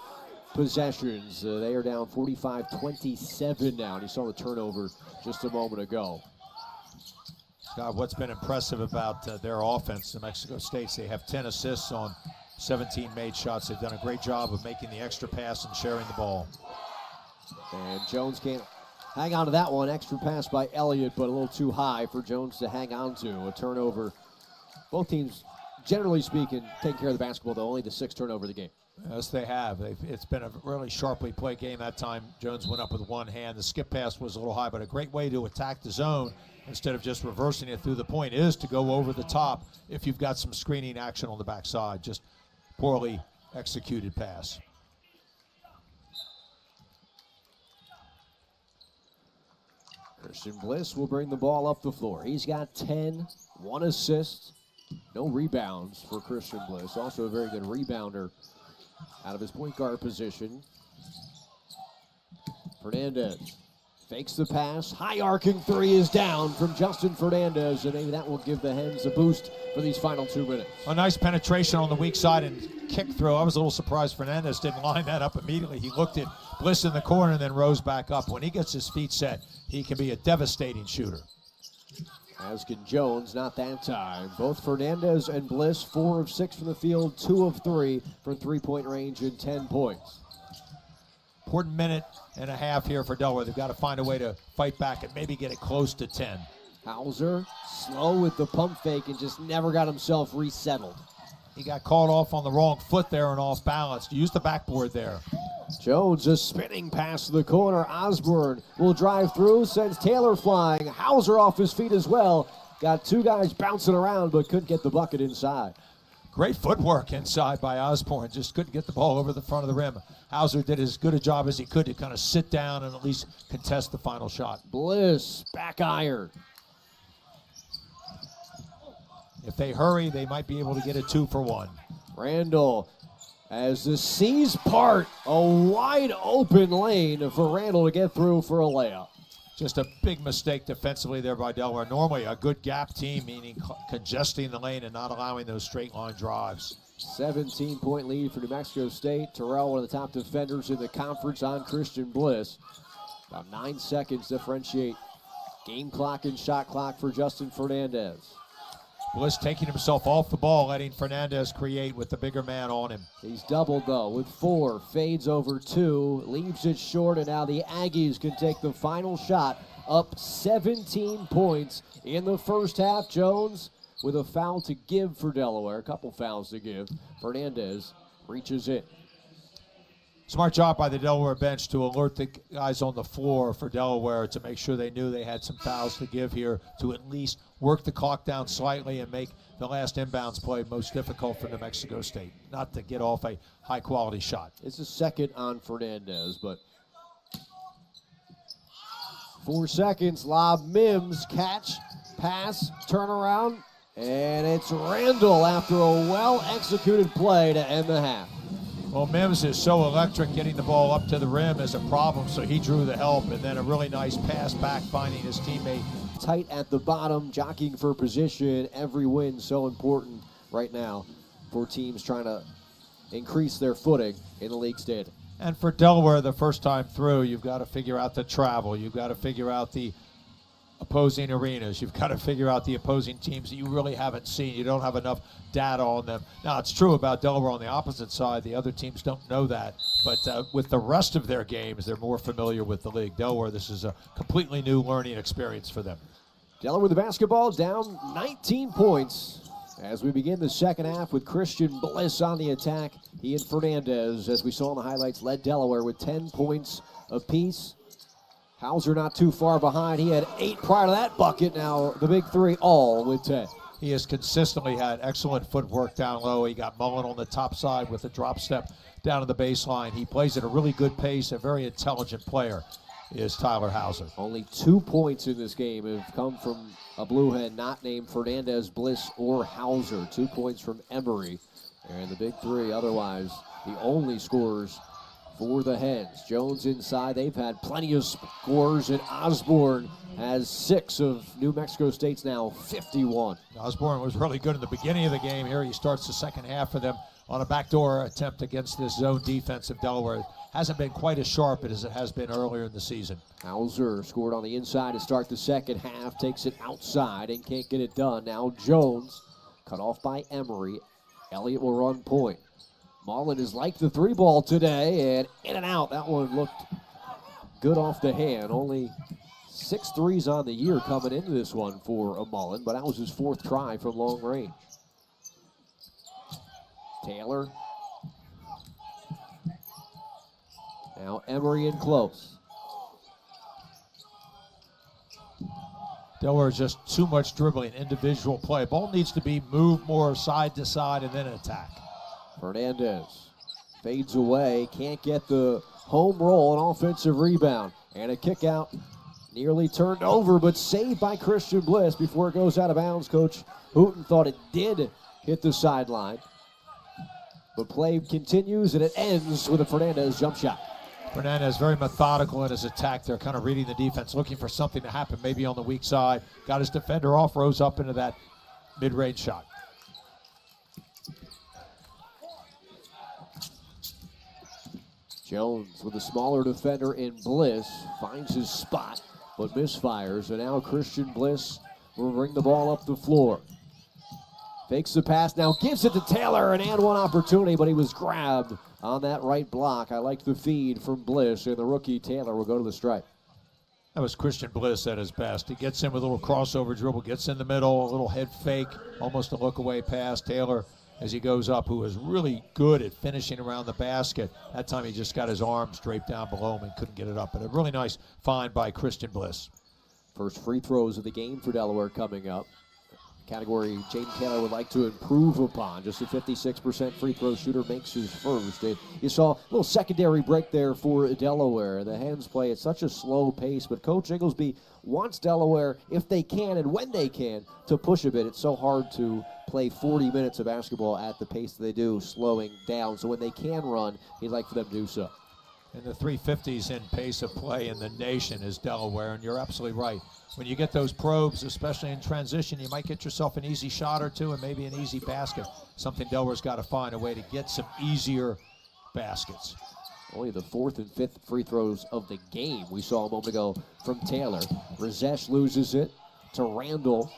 [SPEAKER 1] possessions. They are down 45-27 now. And you saw the turnover just a moment ago.
[SPEAKER 2] God, what's been impressive about their offense, New Mexico State, they have 10 assists on 17 made shots. They've done a great job of making the extra pass and sharing the ball.
[SPEAKER 1] And Jones can't hang on to that one. Extra pass by Elliott, but a little too high for Jones to hang on to. A turnover. Both teams, generally speaking, taking care of the basketball, though, only the 6th turnover of the game.
[SPEAKER 2] Yes, they have. It's been a really sharply played game. That time, Jones went up with one hand. The skip pass was a little high, but a great way to attack the zone instead of just reversing it through the point is to go over the top if you've got some screening action on the backside. Just poorly executed pass.
[SPEAKER 1] Christian Bliss will bring the ball up the floor. He's got 10, 1 assist, no rebounds for Christian Bliss. Also a very good rebounder out of his point guard position. Fernandez fakes the pass. High arcing three is down from Justin Fernandez, and maybe that will give the Hens a boost for these final 2 minutes.
[SPEAKER 2] A nice penetration on the weak side and kick throw. I was a little surprised Fernandez didn't line that up immediately. He looked at Bliss in the corner and then rose back up. When he gets his feet set, he can be a devastating shooter.
[SPEAKER 1] As can Jones, not that time. Both Fernandez and Bliss, 4 of 6 from the field, 2 of 3 from three-point range and 10 points.
[SPEAKER 2] Important minute and a half here for Delaware. They've got to find a way to fight back and maybe get it close to 10.
[SPEAKER 1] Hauser, slow with the pump fake and just never got himself resettled.
[SPEAKER 2] He got caught off on the wrong foot there and off balance. Use the backboard there.
[SPEAKER 1] Jones, a spinning pass to the corner. Osborne will drive through, sends Taylor flying. Hauser off his feet as well. Got 2 guys bouncing around, but couldn't get the bucket inside.
[SPEAKER 2] Great footwork inside by Osborne. Just couldn't get the ball over the front of the rim. Hauser did as good a job as he could to kind of sit down and at least contest the final shot.
[SPEAKER 1] Bliss, back iron.
[SPEAKER 2] If they hurry, they might be able to get a 2 for 1.
[SPEAKER 1] Randall, as the seas part, a wide open lane for Randall to get through for a layup.
[SPEAKER 2] Just a big mistake defensively there by Delaware. Normally a good gap team, meaning congesting the lane and not allowing those straight line drives.
[SPEAKER 1] 17-point lead for New Mexico State. Terrell, one of the top defenders in the conference on Christian Bliss. About 9 seconds differentiate game clock and shot clock for Justin Fernandez.
[SPEAKER 2] Bliss taking himself off the ball, letting Fernandez create with the bigger man on him.
[SPEAKER 1] He's doubled though with 4, fades over 2, leaves it short, and now the Aggies can take the final shot, up 17 points in the first half. Jones with a foul to give for Delaware, a couple fouls to give. Fernandez reaches in.
[SPEAKER 2] Smart job by the Delaware bench to alert the guys on the floor for Delaware to make sure they knew they had some fouls to give here to at least work the clock down slightly and make the last inbounds play most difficult for New Mexico State, not to get off a high-quality shot.
[SPEAKER 1] It's a second on Fernandez, but 4 seconds, lob, Mims, catch, pass, turnaround, and it's Randall after a well-executed play to end the half.
[SPEAKER 2] Well, Mims is so electric, getting the ball up to the rim is a problem, so he drew the help, and then a really nice pass back, finding his teammate.
[SPEAKER 1] Tight at the bottom, jockeying for position. Every win so important right now for teams trying to increase their footing in the league standing.
[SPEAKER 2] And for Delaware, the first time through, you've got to figure out the travel. You've got to figure out the opposing arenas. You've got to figure out the opposing teams that you really haven't seen. You don't have enough data on them. Now, it's true about Delaware on the opposite side. The other teams don't know that. But with the rest of their games, they're more familiar with the league. Delaware, this is a completely new learning experience for them.
[SPEAKER 1] Delaware, the basketball, down 19 points as we begin the second half with Christian Bliss on the attack. He and Fernandez, as we saw in the highlights, led Delaware with 10 points apiece. Hauser not too far behind. He had 8 prior to that bucket. Now the big 3 all with 10.
[SPEAKER 2] He has consistently had excellent footwork down low. He got Mullen on the top side with a drop step down to the baseline. He plays at a really good pace, a very intelligent player is Tyler Hauser.
[SPEAKER 1] Only 2 points in this game have come from a Blue Hen not named Fernandez, Bliss, or Hauser. 2 points from Emery. And the big 3 otherwise the only scorers for the Hens. Jones inside. They've had plenty of scores, and Osborne has 6 of New Mexico State's now 51.
[SPEAKER 2] Osborne was really good in the beginning of the game. Here he starts the second half for them on a backdoor attempt against this zone defense of Delaware. Hasn't been quite as sharp as it has been earlier in the season.
[SPEAKER 1] Hauser scored on the inside to start the second half, takes it outside and can't get it done. Now Jones cut off by Emery. Elliott will run point. Mullen is like the 3 ball today, and in and out. That one looked good off the hand. Only 6 threes on the year coming into this one for Mullen, but that was his 4th try from long range. Taylor. Now Emery in close.
[SPEAKER 2] Delaware is just too much dribbling, individual play. Ball needs to be moved more side to side and then attack.
[SPEAKER 1] Fernandez fades away, can't get the home roll, an offensive rebound, and a kick out. Nearly turned over, but saved by Christian Bliss before it goes out of bounds. Coach Hooten thought it did hit the sideline. But play continues, and it ends with a Fernandez jump shot.
[SPEAKER 2] Fernandez very methodical in his attack there, kind of reading the defense, looking for something to happen maybe on the weak side. Got his defender off, rose up into that mid-range shot.
[SPEAKER 1] Jones with a smaller defender in Bliss finds his spot, but misfires, and now Christian Bliss will bring the ball up the floor. Fakes the pass, now gives it to Taylor, an and one opportunity, but he was grabbed on that right block. I like the feed from Bliss, and the rookie Taylor will go to the stripe.
[SPEAKER 2] That was Christian Bliss at his best. He gets in with a little crossover dribble, gets in the middle, a little head fake, almost a look-away pass. Taylor, as he goes up, who is really good at finishing around the basket. That time he just got his arms draped down below him and couldn't get it up. But a really nice find by Christian Bliss.
[SPEAKER 1] First free throws of the game for Delaware coming up. Category Jaden Taylor would like to improve upon. Just a 56% free throw shooter, makes his first. You saw a little secondary break there for Delaware. The Hens play at such a slow pace, but Coach Inglesby wants Delaware, if they can and when they can, to push a bit. It's so hard to play 40 minutes of basketball at the pace that they do, slowing down. So when they can run, he'd like for them to do so.
[SPEAKER 2] And the 350s in pace of play in the nation is Delaware, and you're absolutely right. When you get those probes, especially in transition, you might get yourself an easy shot or two and maybe an easy basket. Something Delaware's got to find a way to get some easier baskets.
[SPEAKER 1] Only the fourth and fifth free throws of the game we saw a moment ago from Taylor. Razesh loses it to Randall.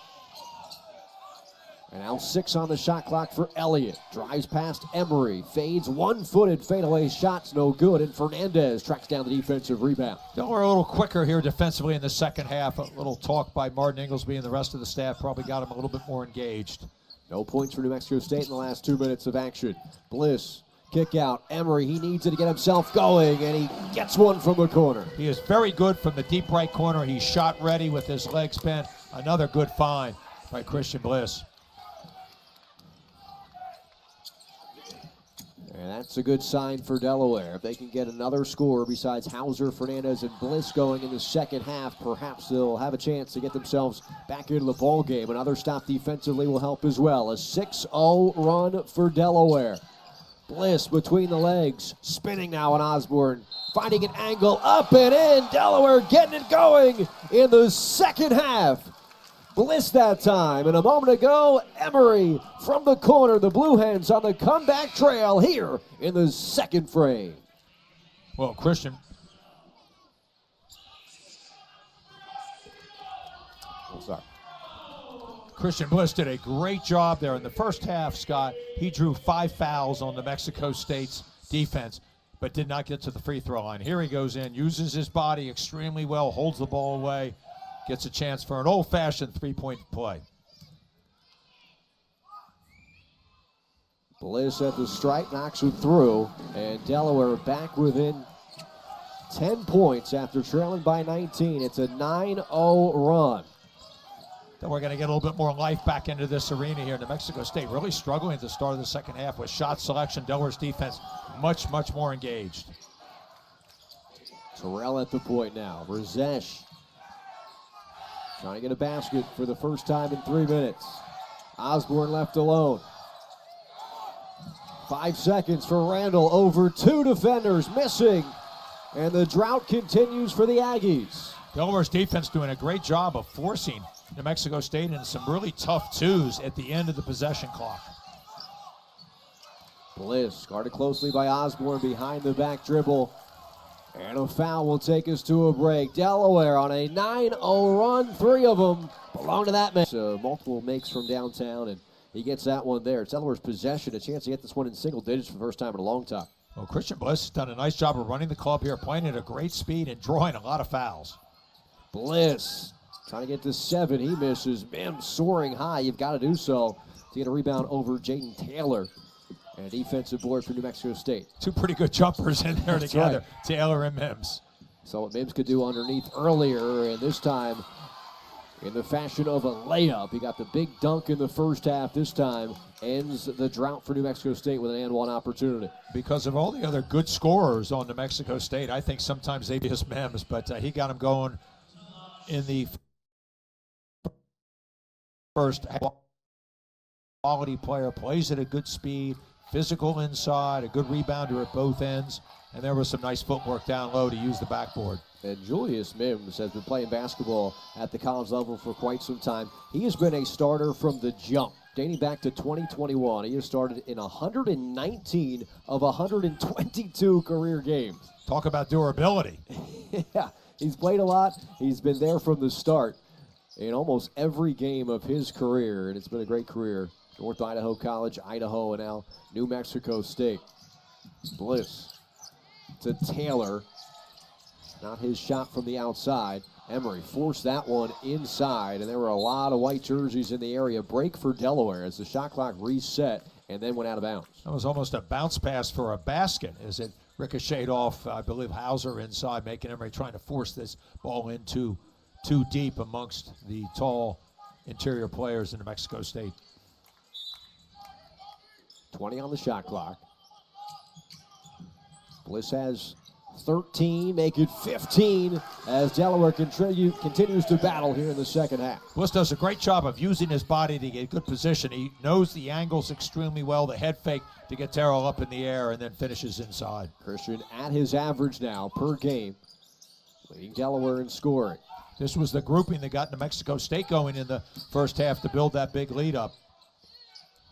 [SPEAKER 1] And now 6 on the shot clock for Elliott. Drives past Emery. Fades, one-footed fadeaway shot's no good. And Fernandez tracks down the defensive rebound.
[SPEAKER 2] Delaware a little quicker here defensively in the second half. A little talk by Martin Inglesby and the rest of the staff probably got him a little bit more engaged.
[SPEAKER 1] No points for New Mexico State in the last 2 minutes of action. Bliss, kick out. Emery, he needs it to get himself going, and he gets one from the corner.
[SPEAKER 2] He is very good from the deep right corner. He's shot ready with his legs bent. Another good find by Christian Bliss.
[SPEAKER 1] And that's a good sign for Delaware. If they can get another score besides Hauser, Fernandez, and Bliss going in the second half, perhaps they'll have a chance to get themselves back into the ball game. Another stop defensively will help as well. A 6-0 run for Delaware. Bliss between the legs, spinning now on Osborne, finding an angle up and in. Delaware getting it going in the second half. Bliss that time, and a moment ago, Emery from the corner. The Blue Hens on the comeback trail here in the second frame.
[SPEAKER 2] Well, Christian Bliss did a great job there in the first half, Scott. He drew 5 fouls on New Mexico State's defense, but did not get to the free throw line. Here he goes in, uses his body extremely well, holds the ball away, gets a chance for an old-fashioned three-point play.
[SPEAKER 1] Bliss at the stripe, knocks it through, and Delaware back within 10 points after trailing by 19. It's a 9-0 run.
[SPEAKER 2] Then we're going to get a little bit more life back into this arena here. New Mexico State really struggling at the start of the second half with shot selection. Delaware's defense much more engaged.
[SPEAKER 1] Terrell at the point now. Razesh trying to get a basket for the first time in 3 minutes. Osborne left alone. 5 seconds for Randall. Over 2 defenders missing. And the drought continues for the Aggies.
[SPEAKER 2] Delaware's defense doing a great job of forcing New Mexico State into some really tough twos at the end of the possession clock.
[SPEAKER 1] Bliss guarded closely by Osborne behind the back dribble. And a foul will take us to a break. Delaware on a 9-0 run. 3 of them belong to that man. Multiple makes from downtown, and he gets that one there. It's Delaware's possession, a chance to get this one in single digits for the first time in a long time.
[SPEAKER 2] Well, Christian Bliss has done a nice job of running the club here, playing at a great speed and drawing a lot of fouls.
[SPEAKER 1] Bliss trying to get to 7. He misses. Mims soaring high. You've got to do so to get a rebound over Jaden Taylor. And a defensive board for New Mexico State.
[SPEAKER 2] 2 pretty good jumpers in there together,
[SPEAKER 1] right.
[SPEAKER 2] Taylor and Mims.
[SPEAKER 1] Saw what Mims could do underneath earlier, and this time in the fashion of a layup. He got the big dunk in the first half. This time ends the drought for New Mexico State with an and one opportunity.
[SPEAKER 2] Because of all the other good scorers on New Mexico State, I think sometimes they just mems, but he got them going in the first half. Quality player, plays at a good speed, physical inside, a good rebounder at both ends, and there was some nice footwork down low to use the backboard.
[SPEAKER 1] And Julius Mims has been playing basketball at the college level for quite some time. He has been a starter from the jump, dating back to 2021. He has started in 119 of 122 career games.
[SPEAKER 2] Talk about durability.
[SPEAKER 1] Yeah, he's played a lot. He's been there from the start in almost every game of his career, and it's been a great career. North Idaho College, Idaho, and now New Mexico State. Bliss to Taylor. Not his shot from the outside. Emery forced that one inside, and there were a lot of white jerseys in the area. Break for Delaware as the shot clock reset and then went out of bounds.
[SPEAKER 2] That was almost a bounce pass for a basket as it ricocheted off, I believe, Hauser inside, making Emery trying to force this ball into too deep amongst the tall interior players in New Mexico State.
[SPEAKER 1] 20 on the shot clock. Bliss has 13, make it 15 as Delaware continues to battle here in the second half.
[SPEAKER 2] Bliss does a great job of using his body to get good position. He knows the angles extremely well, the head fake to get Terrell up in the air and then finishes inside.
[SPEAKER 1] Christian at his average now per game, leading Delaware in scoring.
[SPEAKER 2] This was the grouping that got New Mexico State going in the first half to build that big lead up.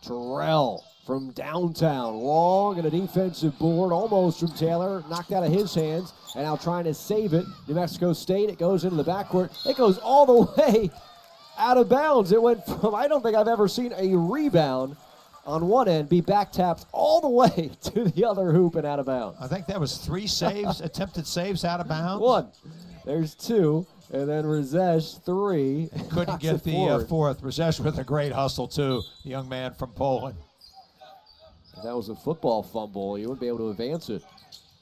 [SPEAKER 1] Terrell from downtown, long and a defensive board, almost from Taylor, knocked out of his hands, and now trying to save it. New Mexico State, it goes into the backcourt. It goes all the way out of bounds. It went from, I don't think I've ever seen a rebound on one end be back tapped all the way to the other hoop and out of bounds.
[SPEAKER 2] I think that was 3 saves, attempted saves out of bounds.
[SPEAKER 1] 1. There's 2. And then Razesh, 3.
[SPEAKER 2] Couldn't get the fourth. Razesh with a great hustle, too, the young man from Poland.
[SPEAKER 1] If that was a football fumble, you wouldn't be able to advance it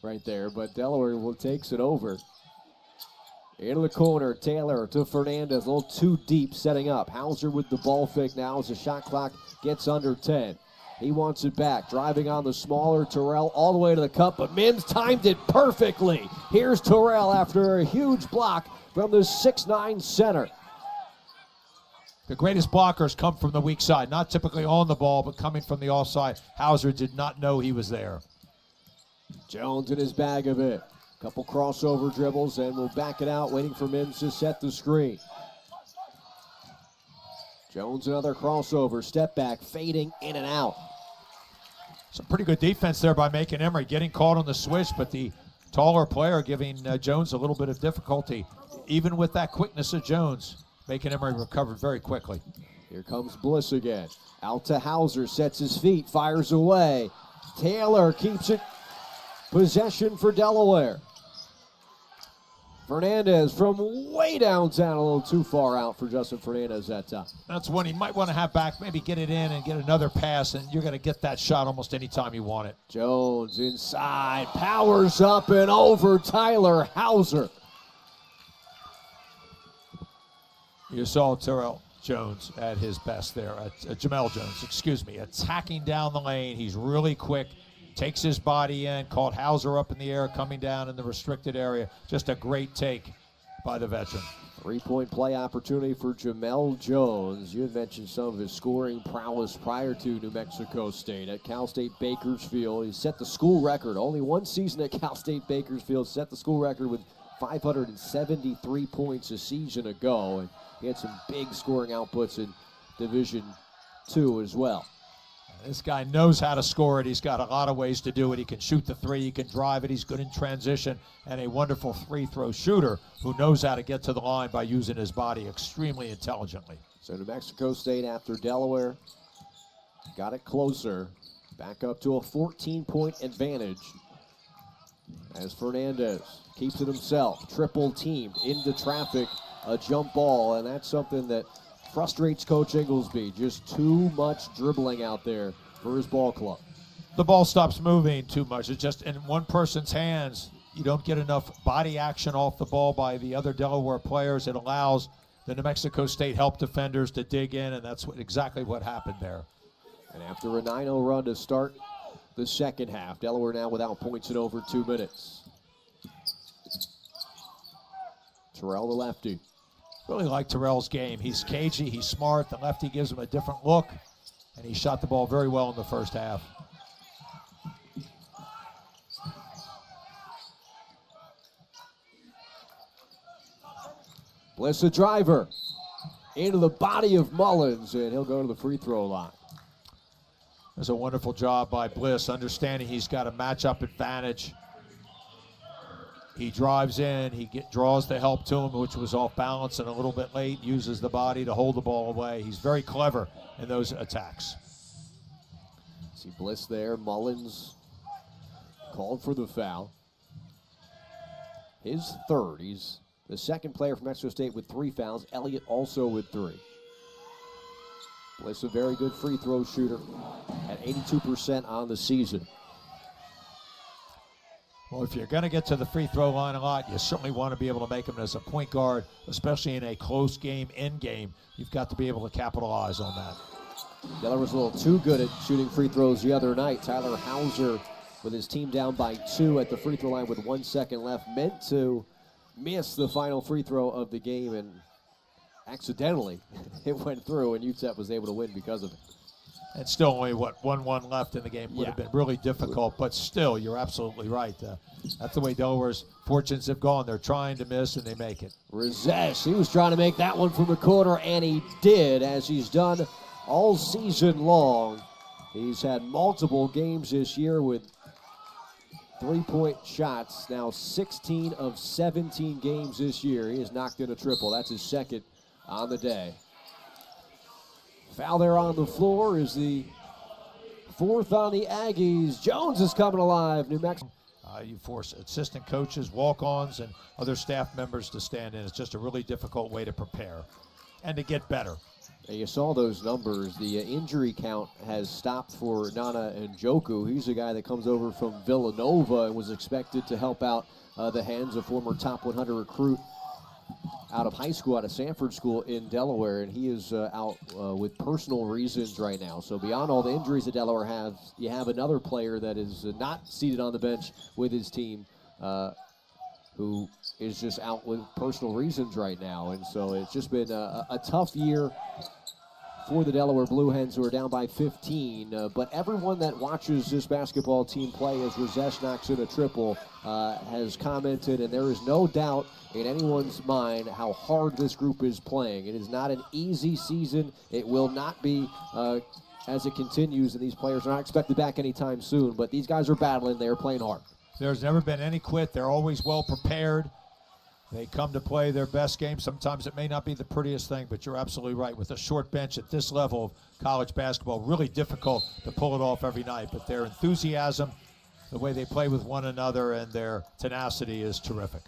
[SPEAKER 1] right there. But Delaware takes it over. Into the corner, Taylor to Fernandez, a little too deep, setting up. Hauser with the ball fake now as the shot clock gets under 10. He wants it back, driving on the smaller Terrell all the way to the cup, but Mims timed it perfectly. Here's Terrell after a huge block from the 6'9 center.
[SPEAKER 2] The greatest blockers come from the weak side, not typically on the ball, but coming from the offside. Hauser did not know he was there.
[SPEAKER 1] Jones in his bag of it. Couple crossover dribbles, and we'll back it out, waiting for Mims to set the screen. Jones another crossover, step back, fading in and out.
[SPEAKER 2] Some pretty good defense there by making Emery, getting caught on the switch, but the taller player giving Jones a little bit of difficulty. Even with that quickness of Jones, making Emery recover very quickly.
[SPEAKER 1] Here comes Bliss again. Out to Hauser, sets his feet, fires away. Taylor keeps it. Possession for Delaware. Fernandez from way downtown, a little too far out for Justin Fernandez that time.
[SPEAKER 2] That's one he might want to have back, maybe get it in and get another pass, and you're going to get that shot almost any time you want it.
[SPEAKER 1] Jones inside, powers up and over Tyler Hauser.
[SPEAKER 2] You saw Terrell Jones at his best there, Jamel Jones, excuse me, attacking down the lane. He's really quick, takes his body in, caught Hauser up in the air, coming down in the restricted area. Just a great take by the veteran.
[SPEAKER 1] 3-point play opportunity for Jamel Jones. You had mentioned some of his scoring prowess prior to New Mexico State. At Cal State Bakersfield, he set the school record. Only one season at Cal State Bakersfield, set the school record with 573 points a season ago. And he had some big scoring outputs in Division II as well.
[SPEAKER 2] This guy knows how to score it. He's got a lot of ways to do it. He can shoot the three, he can drive it, he's good in transition, and a wonderful free throw shooter who knows how to get to the line by using his body extremely intelligently.
[SPEAKER 1] So New Mexico State, after Delaware, got it closer, back up to a 14-point advantage as Fernandez keeps it himself, triple teamed into traffic, a jump ball, and that's something that frustrates Coach Inglesby. Just too much dribbling out there for his ball club.
[SPEAKER 2] The ball stops moving too much. It's just in one person's hands. You don't get enough body action off the ball by the other Delaware players. It allows the New Mexico State help defenders to dig in, and that's exactly what happened there.
[SPEAKER 1] And after a 9-0 run to start the second half, Delaware now without points in over 2 minutes. Terrell, the lefty.
[SPEAKER 2] Really like Terrell's game. He's cagey, he's smart. The lefty gives him a different look, and he shot the ball very well in the first half.
[SPEAKER 1] Bliss, a driver into the body of Mullins, and he'll go to the free throw line.
[SPEAKER 2] There's a wonderful job by Bliss, understanding he's got a matchup advantage. He drives in, he draws the help to him, which was off balance and a little bit late, uses the body to hold the ball away. He's very clever in those attacks.
[SPEAKER 1] See Bliss there, Mullins called for the foul. His third. He's the second player from Mexico State with 3 fouls. Elliott also with 3. Bliss, a very good free throw shooter at 82% on the season.
[SPEAKER 2] Well, if you're going to get to the free throw line a lot, you certainly want to be able to make them as a point guard, especially in a close game, end game. You've got to be able to capitalize on that.
[SPEAKER 1] Delaware was a little too good at shooting free throws the other night. Tyler Hauser with his team down by 2 at the free throw line with 1 second left, meant to miss the final free throw of the game, and accidentally it went through, and UTEP was able to win because of it.
[SPEAKER 2] And still only, 1-1 left in the game. Would have been really difficult, but still, you're absolutely right. That's the way Delaware's fortunes have gone. They're trying to miss, and they make it.
[SPEAKER 1] Rezesh, he was trying to make that one from the corner, and he did, as he's done all season long. He's had multiple games this year with 3-point shots. Now 16 of 17 games this year. He has knocked in a triple. That's his second on the day. Foul there on the floor is the 4th on the Aggies. Jones is coming alive, New Mexico.
[SPEAKER 2] You force assistant coaches, walk-ons, and other staff members to stand in. It's just a really difficult way to prepare and to get better.
[SPEAKER 1] And you saw those numbers. The injury count has stopped for Nana Njoku. He's a guy that comes over from Villanova and was expected to help out the hands of former top 100 recruit out of high school, out of Sanford School in Delaware, and he is out with personal reasons right now. So beyond all the injuries that Delaware has, you have another player that is not seated on the bench with his team who is just out with personal reasons right now. And so it's just been a tough year for the Delaware Blue Hens, who are down by 15. But everyone that watches this basketball team play as Rezesh knocks in a triple has commented, and there is no doubt in anyone's mind how hard this group is playing. It is not an easy season. It will not be as it continues, and these players are not expected back anytime soon. But these guys are battling. They are playing hard.
[SPEAKER 2] There's never been any quit. They're always well prepared. They come to play their best game. Sometimes it may not be the prettiest thing, but you're absolutely right. With a short bench at this level of college basketball, really difficult to pull it off every night. But their enthusiasm, the way they play with one another, and their tenacity is terrific.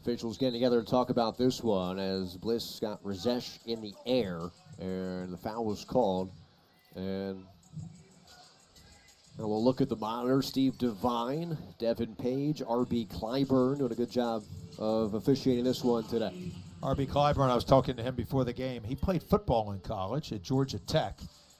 [SPEAKER 1] Officials getting together to talk about this one as Bliss got Rezesh in the air, and the foul was called. And we'll look at the monitor. Steve Devine, Devin Page, R.B. Clyburn doing a good job of officiating this one today.
[SPEAKER 2] R.B. Clyburn, I was talking to him before the game. He played football in college at Georgia Tech,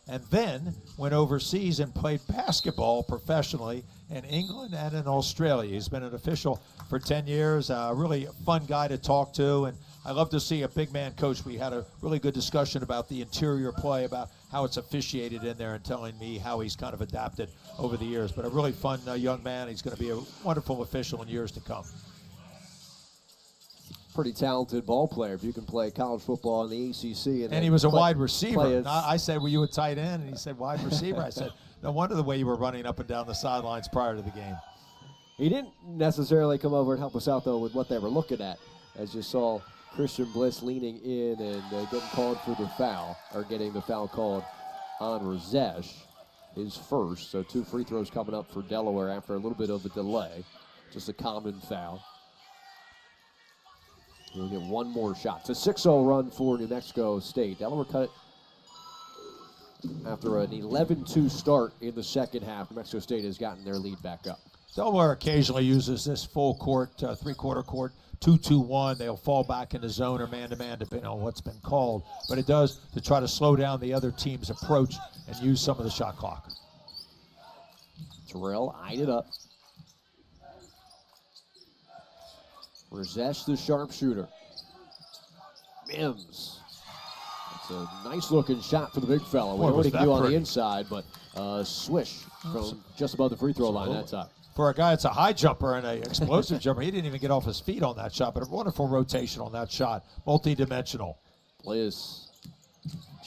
[SPEAKER 2] and then went overseas and played basketball professionally in England and in Australia. He's been an official for 10 years, really a fun guy to talk to, and I love to see a big man coach. We had a really good discussion about the interior play, about how it's officiated in there, and telling me how he's kind of adapted over the years. But a really fun young man. He's going to be a wonderful official in years to come.
[SPEAKER 1] Pretty talented ball player if you can play college football in the ACC.
[SPEAKER 2] And he was a wide receiver. I said, were you a tight end? And he said, wide receiver. I said, no wonder the way you were running up and down the sidelines prior to the game.
[SPEAKER 1] He didn't necessarily come over and help us out, though, with what they were looking at, as you saw Christian Bliss leaning in and getting called for the foul, or getting the foul called on Rezesh, his first. So 2 free throws coming up for Delaware after a little bit of a delay. Just a common foul. We'll get one more shot. It's a 6-0 run for New Mexico State. Delaware cut it after an 11-2 start in the second half. New Mexico State has gotten their lead back up.
[SPEAKER 2] Delaware occasionally uses this full court, three-quarter court, 2-2-1. They'll fall back into zone or man-to-man depending on what's been called. But it does to try to slow down the other team's approach and use some of the shot clock.
[SPEAKER 1] Terrell eyed it up. Razesh, the sharpshooter. Mims. It's a nice-looking shot for the big fella. We know what he can do on the inside, but swish from just above the free throw line that time.
[SPEAKER 2] For a guy that's a high jumper and an explosive jumper, he didn't even get off his feet on that shot, but a wonderful rotation on that shot. Multi-dimensional.
[SPEAKER 1] Bliss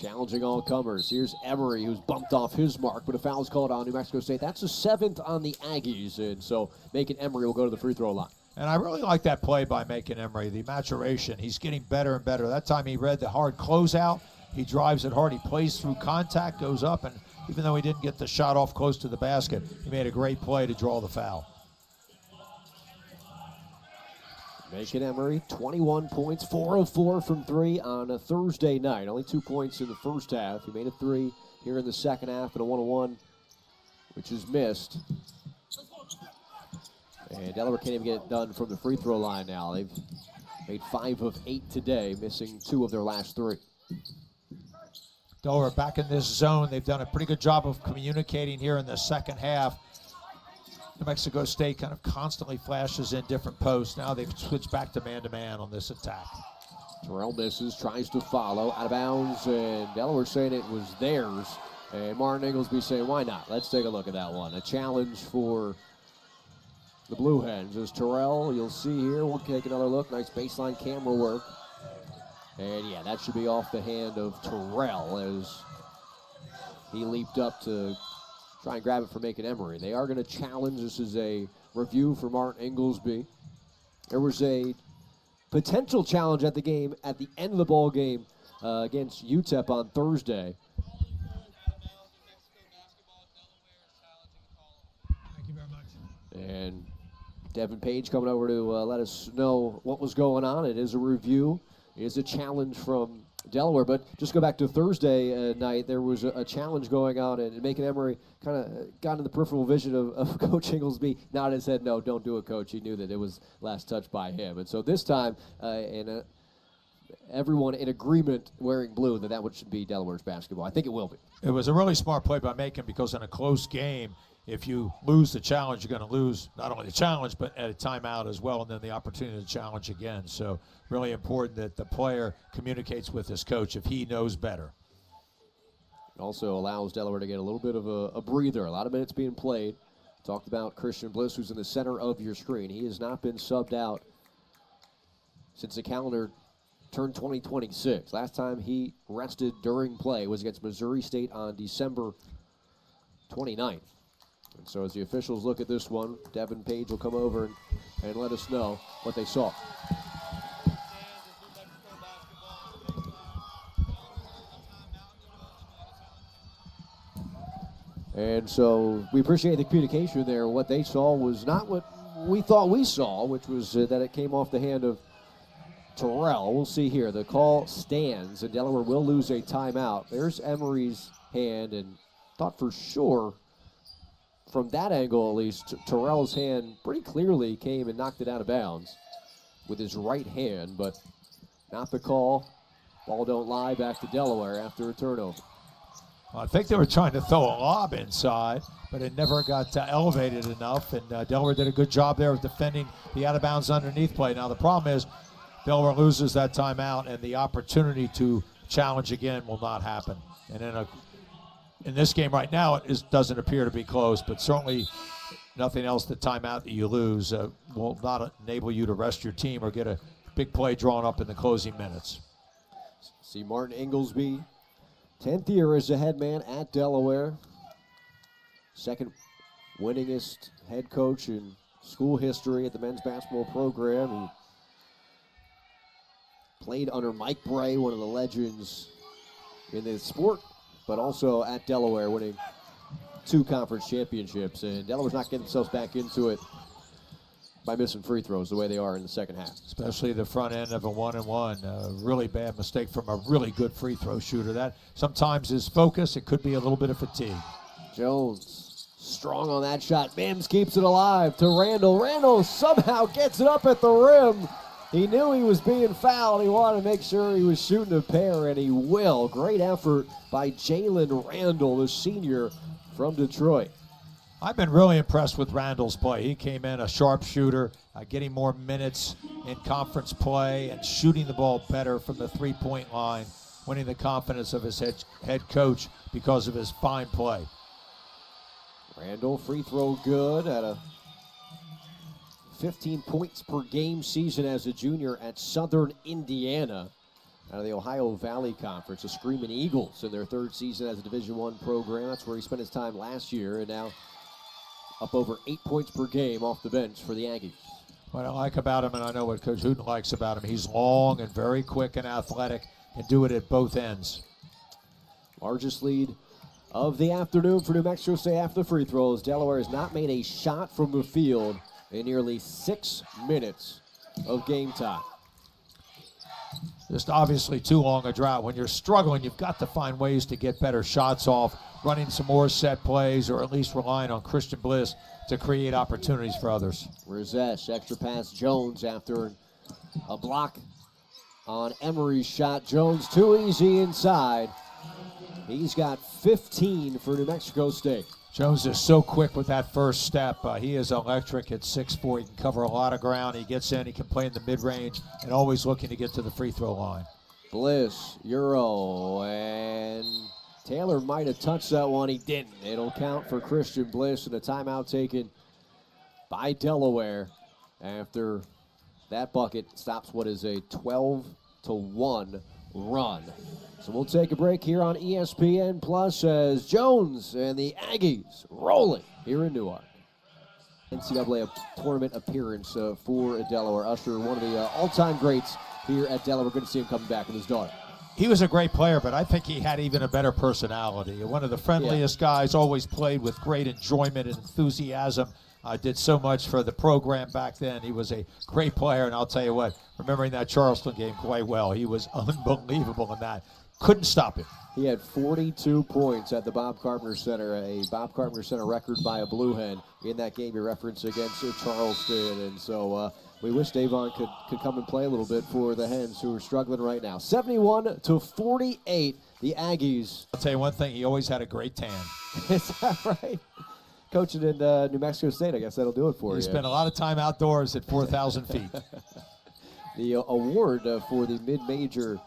[SPEAKER 1] challenging all comers. Here's Emery, who's bumped off his mark, but a foul's called on New Mexico State. That's the 7th on the Aggies, and so Macon Emery will go to the free throw line.
[SPEAKER 2] And I really like that play by Macon Emery, the maturation. He's getting better and better. That time he read the hard closeout. He drives it hard. He plays through contact, goes up, and even though he didn't get the shot off close to the basket, he made a great play to draw the foul.
[SPEAKER 1] Macon Emery, 21 points, 4 of 4 from 3 on a Thursday night. Only 2 points in the first half. He made a 3 here in the second half and a 1-on-1, which is missed. And Delaware can't even get it done from the free throw line now. They've made 5 of 8 today, missing 2 of their last 3.
[SPEAKER 2] Delaware back in this zone. They've done a pretty good job of communicating here in the second half. New Mexico State kind of constantly flashes in different posts. Now they've switched back to man-to-man on this attack.
[SPEAKER 1] Terrell misses, tries to follow, out of bounds, and Delaware saying it was theirs. And Martin Inglesby saying, why not? Let's take a look at that one. A challenge for the Blue Hens. As Terrell, you'll see here, we'll take another look. Nice baseline camera work. And yeah, that should be off the hand of Terrell as he leaped up to try and grab it for Macon Emery. They are going to challenge. This is a review for Martin Inglesby. There was a potential challenge at the game at the end of the ball game against UTEP on Thursday.
[SPEAKER 3] Thank you very much.
[SPEAKER 1] And Devin Page coming over to let us know what was going on. It is a review. It is a challenge from Delaware, but just go back to Thursday night. There was a challenge going on, and Macon Emery kind of got in the peripheral vision of Coach Inglesby, nodded his head, no, don't do it, Coach. He knew that it was last touched by him. And so this time, everyone in agreement wearing blue that should be Delaware's basketball. I think it will be.
[SPEAKER 2] It was a really smart play by Macon because in a close game, if you lose the challenge, you're going to lose not only the challenge, but at a timeout as well, and then the opportunity to challenge again. So really important that the player communicates with his coach if he knows better.
[SPEAKER 1] It also allows Delaware to get a little bit of a breather. A lot of minutes being played. Talked about Christian Bliss, who's in the center of your screen. He has not been subbed out since the calendar turned 2026. Last time he rested during play was against Missouri State on December 29th. And so as the officials look at this one, Devin Page will come over and let us know what they saw. And so we appreciate the communication there. What they saw was not what we thought we saw, which was that it came off the hand of Terrell. We'll see here. The call stands, and Delaware will lose a timeout. There's Emery's hand, and thought for sure from that angle at least, Terrell's hand pretty clearly came and knocked it out of bounds with his right hand, but not the call. Ball don't lie, back to Delaware after a turnover.
[SPEAKER 2] I think they were trying to throw a lob inside, but it never got elevated enough, and Delaware did a good job there of defending the out-of-bounds underneath play. Now the problem is Delaware loses that timeout, and the opportunity to challenge again will not happen. And in this game right now, it doesn't appear to be close, but certainly nothing else, the timeout that you lose will not enable you to rest your team or get a big play drawn up in the closing minutes.
[SPEAKER 1] See Martin Inglesby, 10th year as a head man at Delaware. Second winningest head coach in school history at the men's basketball program. He played under Mike Bray, one of the legends in the sport, but also at Delaware, winning 2 conference championships. And Delaware's not getting themselves back into it by missing free throws the way they are in the second half.
[SPEAKER 2] Especially the front end of a 1-and-1. A really bad mistake from a really good free throw shooter. That sometimes is focus. It could be a little bit of fatigue.
[SPEAKER 1] Jones Strong on that shot. Mims keeps it alive to Randall. Randall somehow gets it up at the rim. He knew he was being fouled. He wanted to make sure he was shooting a pair, and he will. Great effort by Jalen Randall, the senior from Detroit.
[SPEAKER 2] I've been really impressed with Randall's play. He came in a sharpshooter, getting more minutes in conference play and shooting the ball better from the three-point line, winning the confidence of his head coach because of his fine play.
[SPEAKER 1] Randall, free throw good at a 15 points per game season as a junior at Southern Indiana out of the Ohio Valley Conference. The Screaming Eagles in their third season as a Division I program. That's where he spent his time last year, and now up over 8 points per game off the bench for the Aggies.
[SPEAKER 2] What I like about him, and I know what Coach Hooten likes about him, he's long and very quick and athletic and do it at both ends.
[SPEAKER 1] Largest lead of the afternoon for New Mexico State after free throws. Delaware has not made a shot from the field in nearly 6 minutes of game time.
[SPEAKER 2] Just obviously too long a drought. When you're struggling, you've got to find ways to get better shots off, running some more set plays, or at least relying on Christian Bliss to create opportunities for others.
[SPEAKER 1] Razesh, extra pass Jones after a block on Emery's shot. Jones too easy inside. He's got 15 for New Mexico State.
[SPEAKER 2] Jones is so quick with that first step. He is electric at 6'4". He can cover a lot of ground. He gets in, he can play in the mid-range, and always looking to get to the free throw line.
[SPEAKER 1] Bliss, Euro, and Taylor might have touched that one. He didn't. It'll count for Christian Bliss, and a timeout taken by Delaware after that bucket stops what is a 12-1 run. So we'll take a break here on ESPN Plus as Jones and the Aggies rolling here in Newark. NCAA tournament appearance for Delaware. Usher, one of the all-time greats here at Delaware. Good to see him coming back with his daughter.
[SPEAKER 2] He was a great player, but I think he had even a better personality. One of the friendliest guys, always played with great enjoyment and enthusiasm. Did so much for the program back then. He was a great player, and I'll tell you what, remembering that Charleston game quite well, he was unbelievable in that. Couldn't stop him.
[SPEAKER 1] He had 42 points at the Bob Carpenter Center, a Bob Carpenter Center record by a Blue Hen in that game you referenced against Charleston. And so we wish Davon could come and play a little bit for the Hens, who are struggling right now. 71-48, the Aggies.
[SPEAKER 2] I'll tell you one thing, he always had a great tan.
[SPEAKER 1] Is that right? Coaching in New Mexico State, I guess that'll do it for you.
[SPEAKER 2] He spent a lot of time outdoors at 4,000 feet.
[SPEAKER 1] The award for the mid-major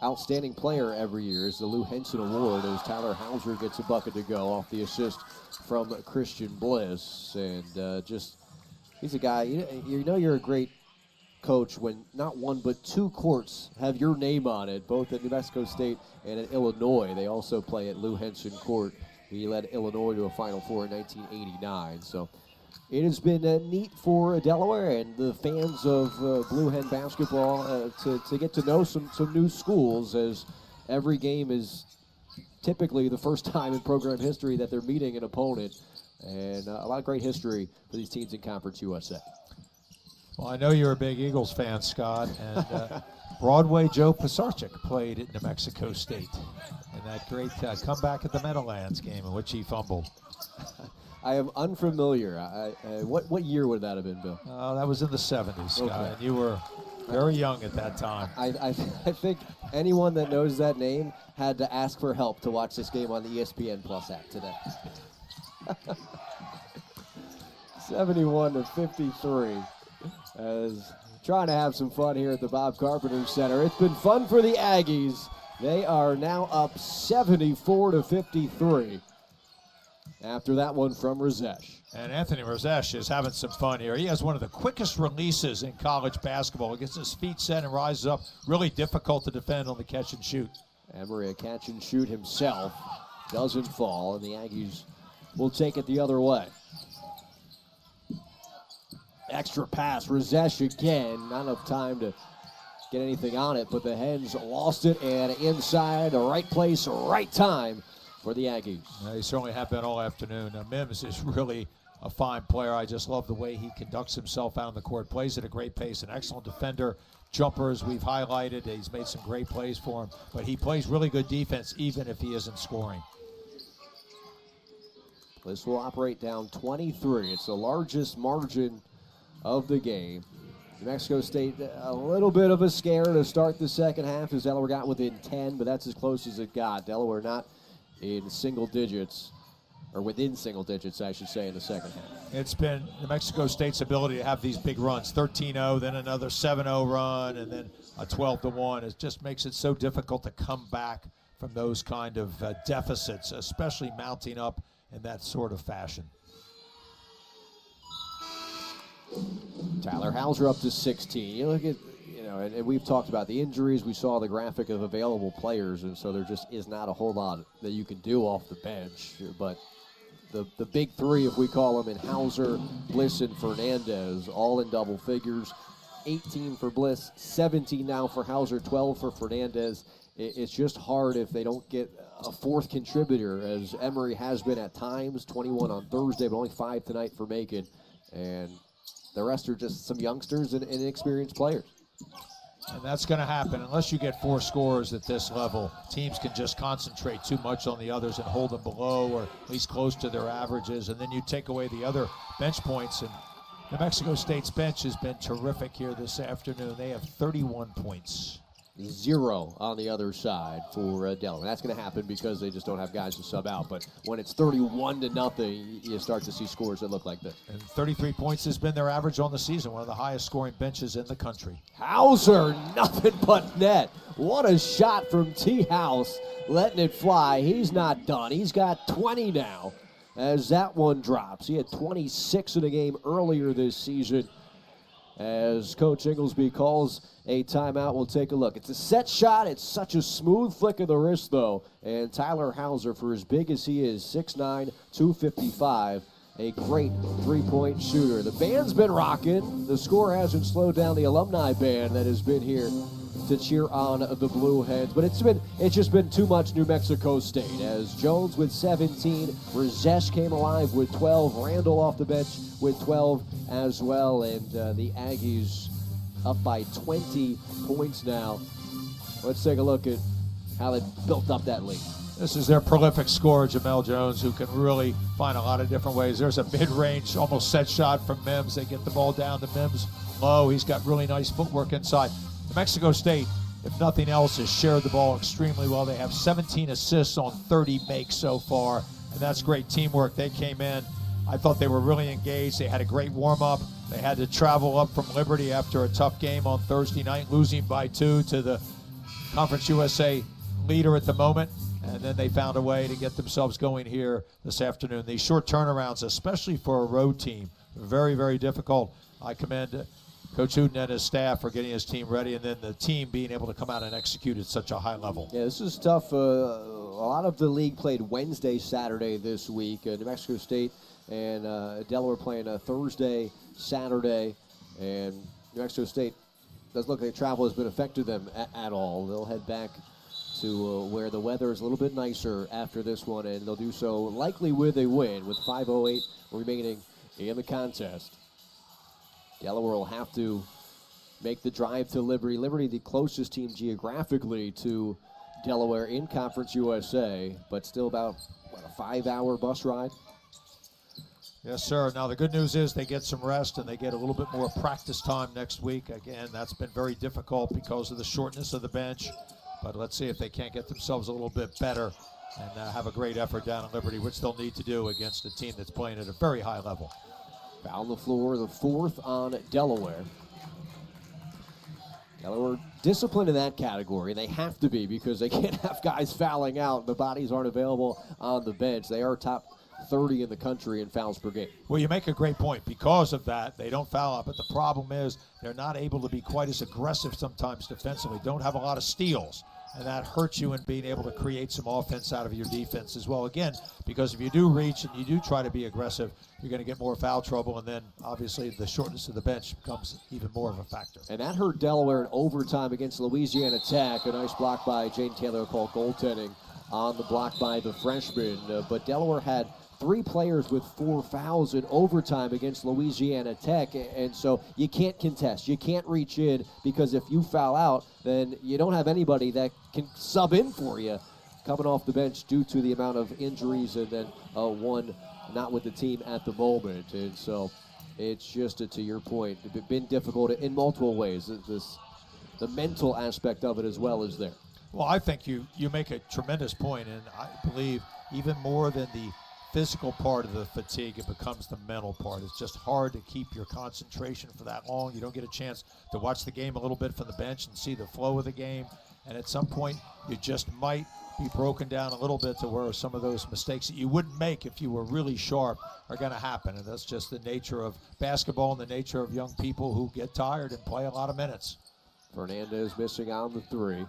[SPEAKER 1] outstanding player every year is the Lou Henson Award, as Tyler Hauser gets a bucket to go off the assist from Christian Bliss. And he's a guy, you know you're a great coach when not one but two courts have your name on it, both at New Mexico State and at Illinois. They also play at Lou Henson Court. He led Illinois to a Final Four in 1989. So it has been neat for Delaware and the fans of Blue Hen basketball to get to know some new schools, as every game is typically the first time in program history that they're meeting an opponent. And a lot of great history for these teams in Conference USA.
[SPEAKER 2] Well, I know you're a big Eagles fan, Scott, and Broadway Joe Pisarcik played at New Mexico State in that great comeback at the Meadowlands game in which he fumbled.
[SPEAKER 1] I am unfamiliar. What year would that have been, Bill?
[SPEAKER 2] That was in the 70s, Scott, and you were very young at that time.
[SPEAKER 1] I think anyone that knows that name had to ask for help to watch this game on the ESPN Plus app today. 71-53, as trying to have some fun here at the Bob Carpenter Center. It's been fun for the Aggies. They are now up 74-53 after that one from Razesh.
[SPEAKER 2] And Anthony Razesh is having some fun here. He has one of the quickest releases in college basketball. He gets his feet set and rises up. Really difficult to defend on the catch and shoot.
[SPEAKER 1] Emery, a catch and shoot himself, doesn't fall, and the Aggies will take it the other way. Extra pass, Razesh again. Not enough time to get anything on it, but the Hens lost it, and inside, the right place, right time for the Aggies.
[SPEAKER 2] They certainly have been all afternoon. Mims is really a fine player. I just love the way he conducts himself out on the court, plays at a great pace, an excellent defender. Jumpers we've highlighted. He's made some great plays for him, but he plays really good defense even if he isn't scoring.
[SPEAKER 1] Bliss will operate down 23. It's the largest margin of the game. New Mexico State, a little bit of a scare to start the second half as Delaware got within 10, but that's as close as it got. Delaware not in single digits, or within single digits, I should say, in the second half.
[SPEAKER 2] It's been New Mexico State's ability to have these big runs, 13-0, then another 7-0 run, and then a 12-1. It just makes it so difficult to come back from those kind of deficits, especially mounting up in that sort of fashion.
[SPEAKER 1] Tyler Hauser up to 16. You look at, and we've talked about the injuries. We saw the graphic of available players, and so there just is not a whole lot that you can do off the bench. But the big three, if we call them, in Hauser, Bliss, and Fernandez, all in double figures. 18 for Bliss, 17 now for Hauser, 12 for Fernandez. It's just hard if they don't get a fourth contributor, as Emory has been at times, 21 on Thursday, but only 5 tonight for Macon. And the rest are just some youngsters and inexperienced players.
[SPEAKER 2] And that's going to happen unless you get 4 scorers at this level. Teams can just concentrate too much on the others and hold them below or at least close to their averages, and then you take away the other bench points. And New Mexico State's bench has been terrific here this afternoon. They have 31 points.
[SPEAKER 1] 0 on the other side for Delaware. That's going to happen because they just don't have guys to sub out. But when it's 31-0, you start to see scores that look like this.
[SPEAKER 2] And 33 points has been their average on the season, one of the highest scoring benches in the country.
[SPEAKER 1] Hauser, nothing but net. What a shot from T. House, letting it fly. He's not done. He's got 20 now as that one drops. He had 26 in a game earlier this season. As Coach Inglesby calls a timeout, we'll take a look. It's a set shot. It's such a smooth flick of the wrist, though. And Tyler Hauser, for as big as he is, 6'9", 255, a great three-point shooter. The band's been rocking. The score hasn't slowed down the alumni band that has been here to cheer on the Blue Hens. But it's just been too much New Mexico State, as Jones with 17, Razesh came alive with 12, Randall off the bench with 12 as well, and the Aggies up by 20 points now. Let's take a look at how they built up that lead.
[SPEAKER 2] This is their prolific scorer, Jamel Jones, who can really find a lot of different ways. There's a mid-range, almost set shot from Mims. They get the ball down to Mims low. He's got really nice footwork inside. New Mexico State, if nothing else, has shared the ball extremely well. They have 17 assists on 30 makes so far, and that's great teamwork. They came in. I thought they were really engaged. They had a great warm-up. They had to travel up from Liberty after a tough game on Thursday night, losing by 2 to the Conference USA leader at the moment. And then they found a way to get themselves going here this afternoon. These short turnarounds, especially for a road team, very, very difficult. I commend Coach Hooten and his staff for getting his team ready, and then the team being able to come out and execute at such a high level.
[SPEAKER 1] Yeah, this is tough. A lot of the league played Wednesday, Saturday this week. New Mexico State and Delaware playing Thursday, Saturday, and New Mexico State doesn't look like travel has been affected them at all. They'll head back to where the weather is a little bit nicer after this one, and they'll do so likely with a win with 5:08 remaining in the contest. Delaware will have to make the drive to Liberty. Liberty, the closest team geographically to Delaware in Conference USA, but still about, a 5-hour bus ride?
[SPEAKER 2] Yes, sir. Now, the good news is they get some rest and they get a little bit more practice time next week. Again, that's been very difficult because of the shortness of the bench. But let's see if they can't get themselves a little bit better and have a great effort down at Liberty, which they'll need to do against a team that's playing at a very high level.
[SPEAKER 1] Foul on the floor, the fourth on Delaware. Delaware disciplined in that category. They have to be because they can't have guys fouling out. The bodies aren't available on the bench. They are top 30 in the country in fouls per game.
[SPEAKER 2] Well, you make a great point. Because of that, they don't foul out. But the problem is they're not able to be quite as aggressive sometimes defensively. Don't have a lot of steals. And that hurts you in being able to create some offense out of your defense as well. Again, because if you do reach and you do try to be aggressive, you're going to get more foul trouble. And then, obviously, the shortness of the bench becomes even more of a factor.
[SPEAKER 1] And that hurt Delaware in overtime against Louisiana Tech. A nice block by Jane Taylor called goaltending on the block by the freshman. But Delaware had 3 players with 4 fouls in overtime against Louisiana Tech, and so you can't contest. You can't reach in because if you foul out, then you don't have anybody that can sub in for you coming off the bench due to the amount of injuries and then 1 not with the team at the moment. And so it's just, to your point, it's been difficult in multiple ways. The mental aspect of it as well is there.
[SPEAKER 2] Well, I think you make a tremendous point, and I believe even more than the physical part of the fatigue, it becomes the mental part. It's just hard to keep your concentration for that long. You don't get a chance to watch the game a little bit from the bench and see the flow of the game. And at some point, you just might be broken down a little bit to where some of those mistakes that you wouldn't make if you were really sharp are going to happen. And that's just the nature of basketball and the nature of young people who get tired and play a lot of minutes.
[SPEAKER 1] Fernandez missing on the three.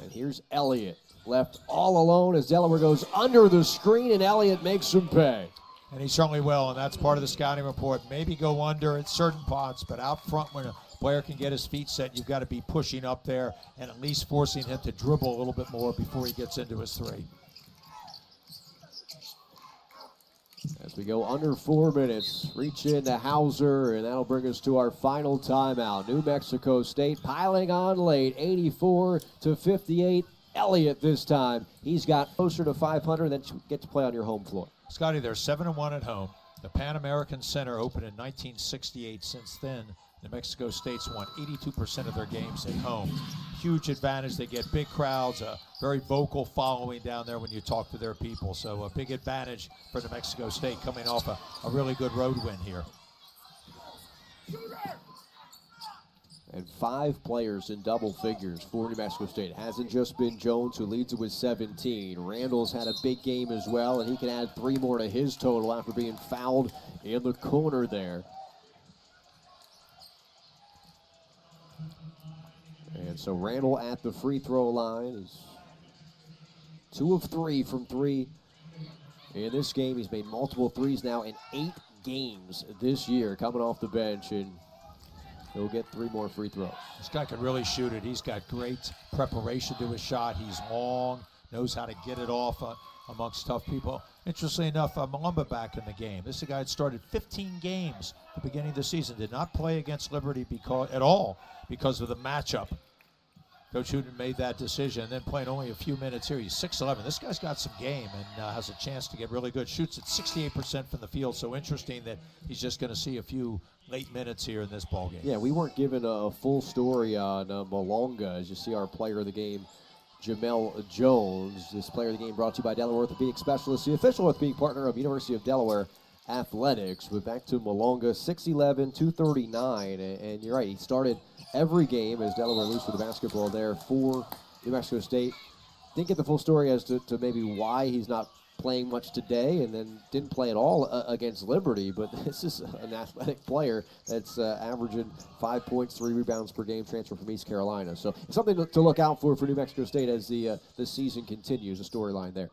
[SPEAKER 1] And here's Elliott, left all alone as Delaware goes under the screen, and Elliott makes him pay.
[SPEAKER 2] And he certainly will, and that's part of the scouting report. Maybe go under at certain spots, but out front when a player can get his feet set, you've got to be pushing up there and at least forcing him to dribble a little bit more before he gets into his three.
[SPEAKER 1] As we go under 4 minutes, reach into Hauser, and that'll bring us to our final timeout. New Mexico State piling on late, 84-58. Elliott this time. He's got closer to 500, then get to play on your home floor.
[SPEAKER 2] Scotty, they're 7-1 at home. The Pan American Center opened in 1968. Since then, New Mexico State's won 82% of their games at home. Huge advantage. They get big crowds, a very vocal following down there when you talk to their people. So a big advantage for New Mexico State coming off a really good road win here.
[SPEAKER 1] And 5 players in double figures for New Mexico State. Hasn't just been Jones, who leads it with 17. Randall's had a big game as well, and he can add 3 more to his total after being fouled in the corner there. And so Randall at the free throw line is 2 of 3 from 3 in this game. He's made multiple threes now in 8 games this year, coming off the bench, and he'll get 3 more free throws.
[SPEAKER 2] This guy can really shoot it. He's got great preparation to his shot. He's long, knows how to get it off amongst tough people. Interestingly enough, Malumba back in the game. This is a guy that started 15 games at the beginning of the season. Did not play against Liberty at all because of the matchup. Coach Hooten made that decision, and then playing only a few minutes here. He's 6'11". This guy's got some game and has a chance to get really good. Shoots at 68% from the field, so interesting that he's just going to see a few late minutes here in this ball game.
[SPEAKER 1] Yeah, we weren't given a full story on Malonga. As you see, our player of the game, Jamel Jones. This player of the game brought to you by Delaware Orthopedic Specialists, the official orthopedic partner of University of Delaware Athletics. But back to Malonga, 6'11", 239, and you're right, he started every game as Delaware loose with the basketball there for New Mexico State. Didn't get the full story as to maybe why he's not playing much today, and then didn't play at all against Liberty, but this is an athletic player that's averaging 5 points, 3 rebounds per game, transfer from East Carolina. So it's something to look out for New Mexico State as the season continues, the storyline there.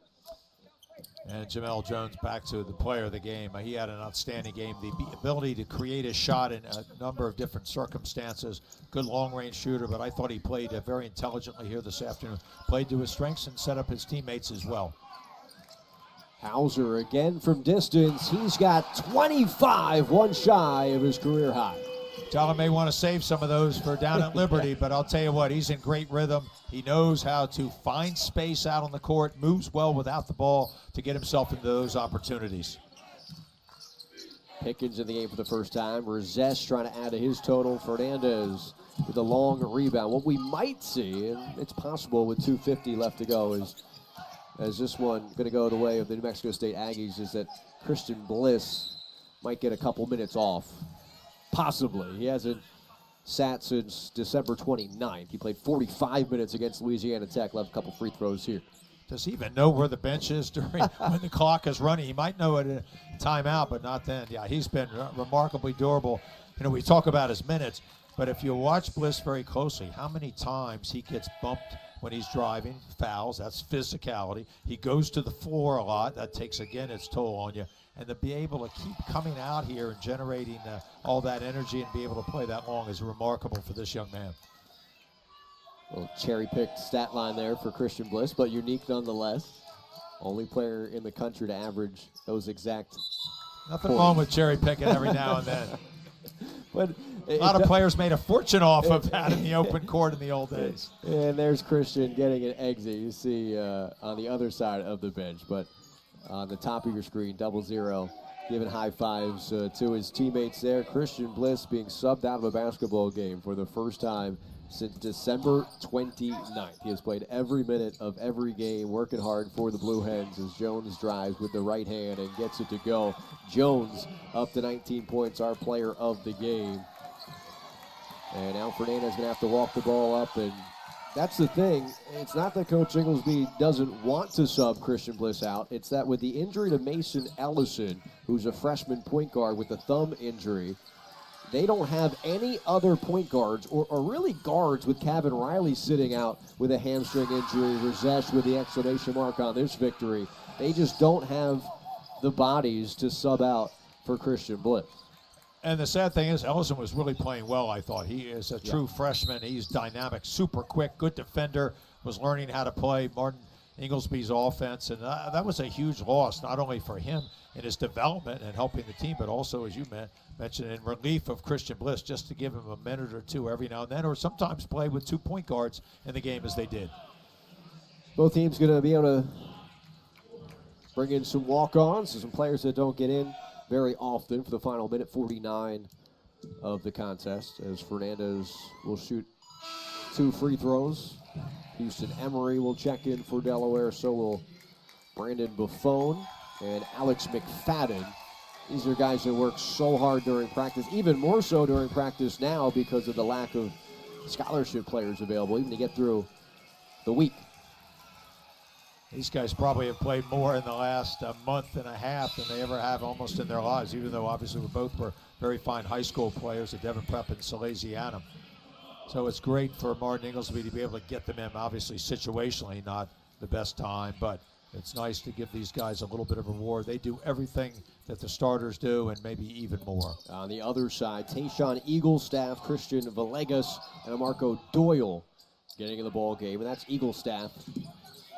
[SPEAKER 2] And Jamel Jones back to the player of the game. He had an outstanding game. The ability to create a shot in a number of different circumstances. Good long-range shooter, but I thought he played very intelligently here this afternoon. Played to his strengths and set up his teammates as well.
[SPEAKER 1] Hauser again from distance. He's got 25, one shy of his career high.
[SPEAKER 2] Tyler may want to save some of those for down at Liberty, but I'll tell you what, he's in great rhythm. He knows how to find space out on the court, moves well without the ball to get himself into those opportunities.
[SPEAKER 1] Pickens in the game for the first time. Rosesz trying to add to his total. Fernandez with a long rebound. What we might see, and it's possible with 2:50 left to go, is as this one going to go the way of the New Mexico State Aggies, is that Christian Bliss might get a couple minutes off. Possibly. He hasn't sat since December 29th. He played 45 minutes against Louisiana Tech, left a couple free throws here.
[SPEAKER 2] Does he even know where the bench is during when the clock is running? He might know at a timeout, but not then. Yeah, he's been remarkably durable. You know, we talk about his minutes, but if you watch Bliss very closely, how many times he gets bumped when he's driving, fouls, that's physicality. He goes to the floor a lot. That takes, again, its toll on you. And to be able to keep coming out here and generating all that energy and be able to play that long is remarkable for this young man.
[SPEAKER 1] Well, cherry-picked stat line there for Christian Bliss, but unique nonetheless. Only player in the country to average those exact
[SPEAKER 2] Nothing wrong with cherry picking every now and then.
[SPEAKER 1] But
[SPEAKER 2] A lot of players made a fortune off of that in the open court in the old days.
[SPEAKER 1] And there's Christian getting an exit. You see on the other side of the bench, but on the top of your screen, 0-0, giving high fives to his teammates there. Christian Bliss being subbed out of a basketball game for the first time since December 29th. He has played every minute of every game, working hard for the Blue Hens as Jones drives with the right hand and gets it to go. Jones up to 19 points, our player of the game. And now Fernandez is going to have to walk the ball up, and that's the thing. It's not that Coach Inglesby doesn't want to sub Christian Bliss out. It's that with the injury to Mason Ellison, who's a freshman point guard with a thumb injury, they don't have any other point guards or really guards with Kevin Riley sitting out with a hamstring injury, Razesh with the exclamation mark on this victory. They just don't have the bodies to sub out for Christian Bliss.
[SPEAKER 2] And the sad thing is, Ellison was really playing well, I thought. He is a true freshman. He's dynamic, super quick, good defender, was learning how to play Martin Inglesby's offense. And that was a huge loss, not only for him in his development and helping the team, but also, as you mentioned, in relief of Christian Bliss, just to give him a minute or two every now and then, or sometimes play with 2 point guards in the game as they did.
[SPEAKER 1] Both teams going to be able to bring in some walk-ons, some players that don't get in very often for the final minute 49 of the contest, as Fernandez will shoot 2 free throws. Houston Emery will check in for Delaware, so will Brandon Buffone and Alex McFadden. These are guys that work so hard during practice, even more so during practice now because of the lack of scholarship players available, even to get through the week.
[SPEAKER 2] These guys probably have played more in the last month and a half than they ever have almost in their lives, even though obviously we both were very fine high school players at Devon Prep and Salesianum. So it's great for Martin Inglesby to be able to get them in. Obviously, situationally, not the best time, but it's nice to give these guys a little bit of reward. They do everything that the starters do and maybe even more.
[SPEAKER 1] On the other side, Tayshawn Eaglestaff, Christian Villegas, and Marco Doyle getting in the ball game, and that's Eaglestaff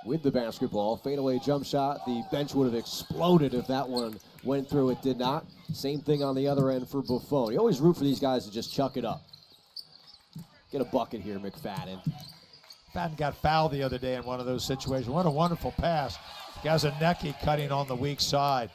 [SPEAKER 1] with the basketball. Fadeaway jump shot. The bench would have exploded if that one went through. It did not. Same thing on the other end for Buffone. You always root for these guys to just chuck it up. Get a bucket here, McFadden.
[SPEAKER 2] McFadden got fouled the other day in one of those situations. What a wonderful pass. Gazanecki cutting on the weak side.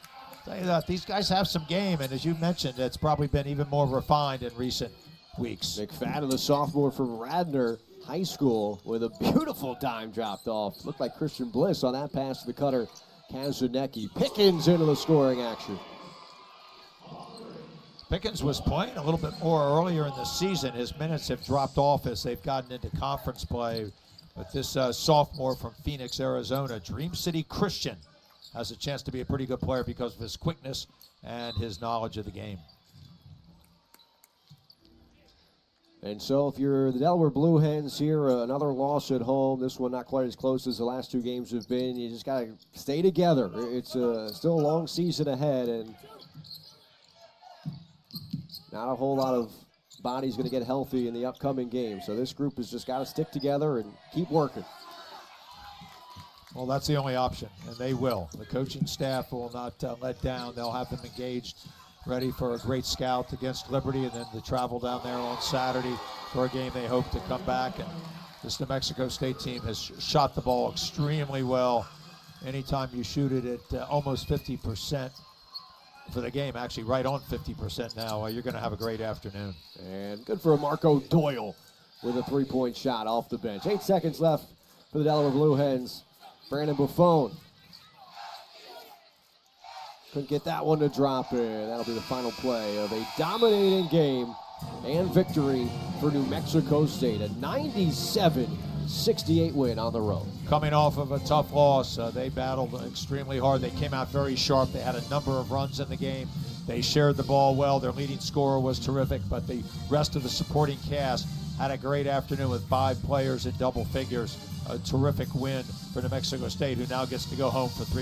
[SPEAKER 2] Tell you that these guys have some game, and as you mentioned, it's probably been even more refined in recent weeks.
[SPEAKER 1] McFadden, the sophomore from Radnor High School, with a beautiful dime dropped off. Looked like Christian Bliss on that pass to the cutter, Kazanecki. Pickens into the scoring action.
[SPEAKER 2] Pickens was playing a little bit more earlier in the season. His minutes have dropped off as they've gotten into conference play. But this sophomore from Phoenix, Arizona, Dream City Christian, has a chance to be a pretty good player because of his quickness and his knowledge of the game.
[SPEAKER 1] And so if you're the Delaware Blue Hens here, another loss at home. This one not quite as close as the last 2 games have been. You just got to stay together. It's still a long season ahead, and not a whole lot of bodies going to get healthy in the upcoming game. So this group has just got to stick together and keep working.
[SPEAKER 2] Well, that's the only option, and they will. The coaching staff will not let down. They'll have them engaged, ready for a great scout against Liberty, and then to travel down there on Saturday for a game they hope to come back. And this New Mexico State team has shot the ball extremely well. Anytime you shoot it at almost 50% for the game, actually right on 50% now, you're going to have a great afternoon.
[SPEAKER 1] And good for Marco Doyle with a 3-point shot off the bench. 8 seconds left for the Delaware Blue Hens. Brandon Buffone couldn't get that one to drop in. That'll be the final play of a dominating game and victory for New Mexico State. A 97-68 win on the road.
[SPEAKER 2] Coming off of a tough loss, they battled extremely hard. They came out very sharp. They had a number of runs in the game. They shared the ball well. Their leading scorer was terrific, but the rest of the supporting cast had a great afternoon with 5 players in double figures. A terrific win for New Mexico State, who now gets to go home for 3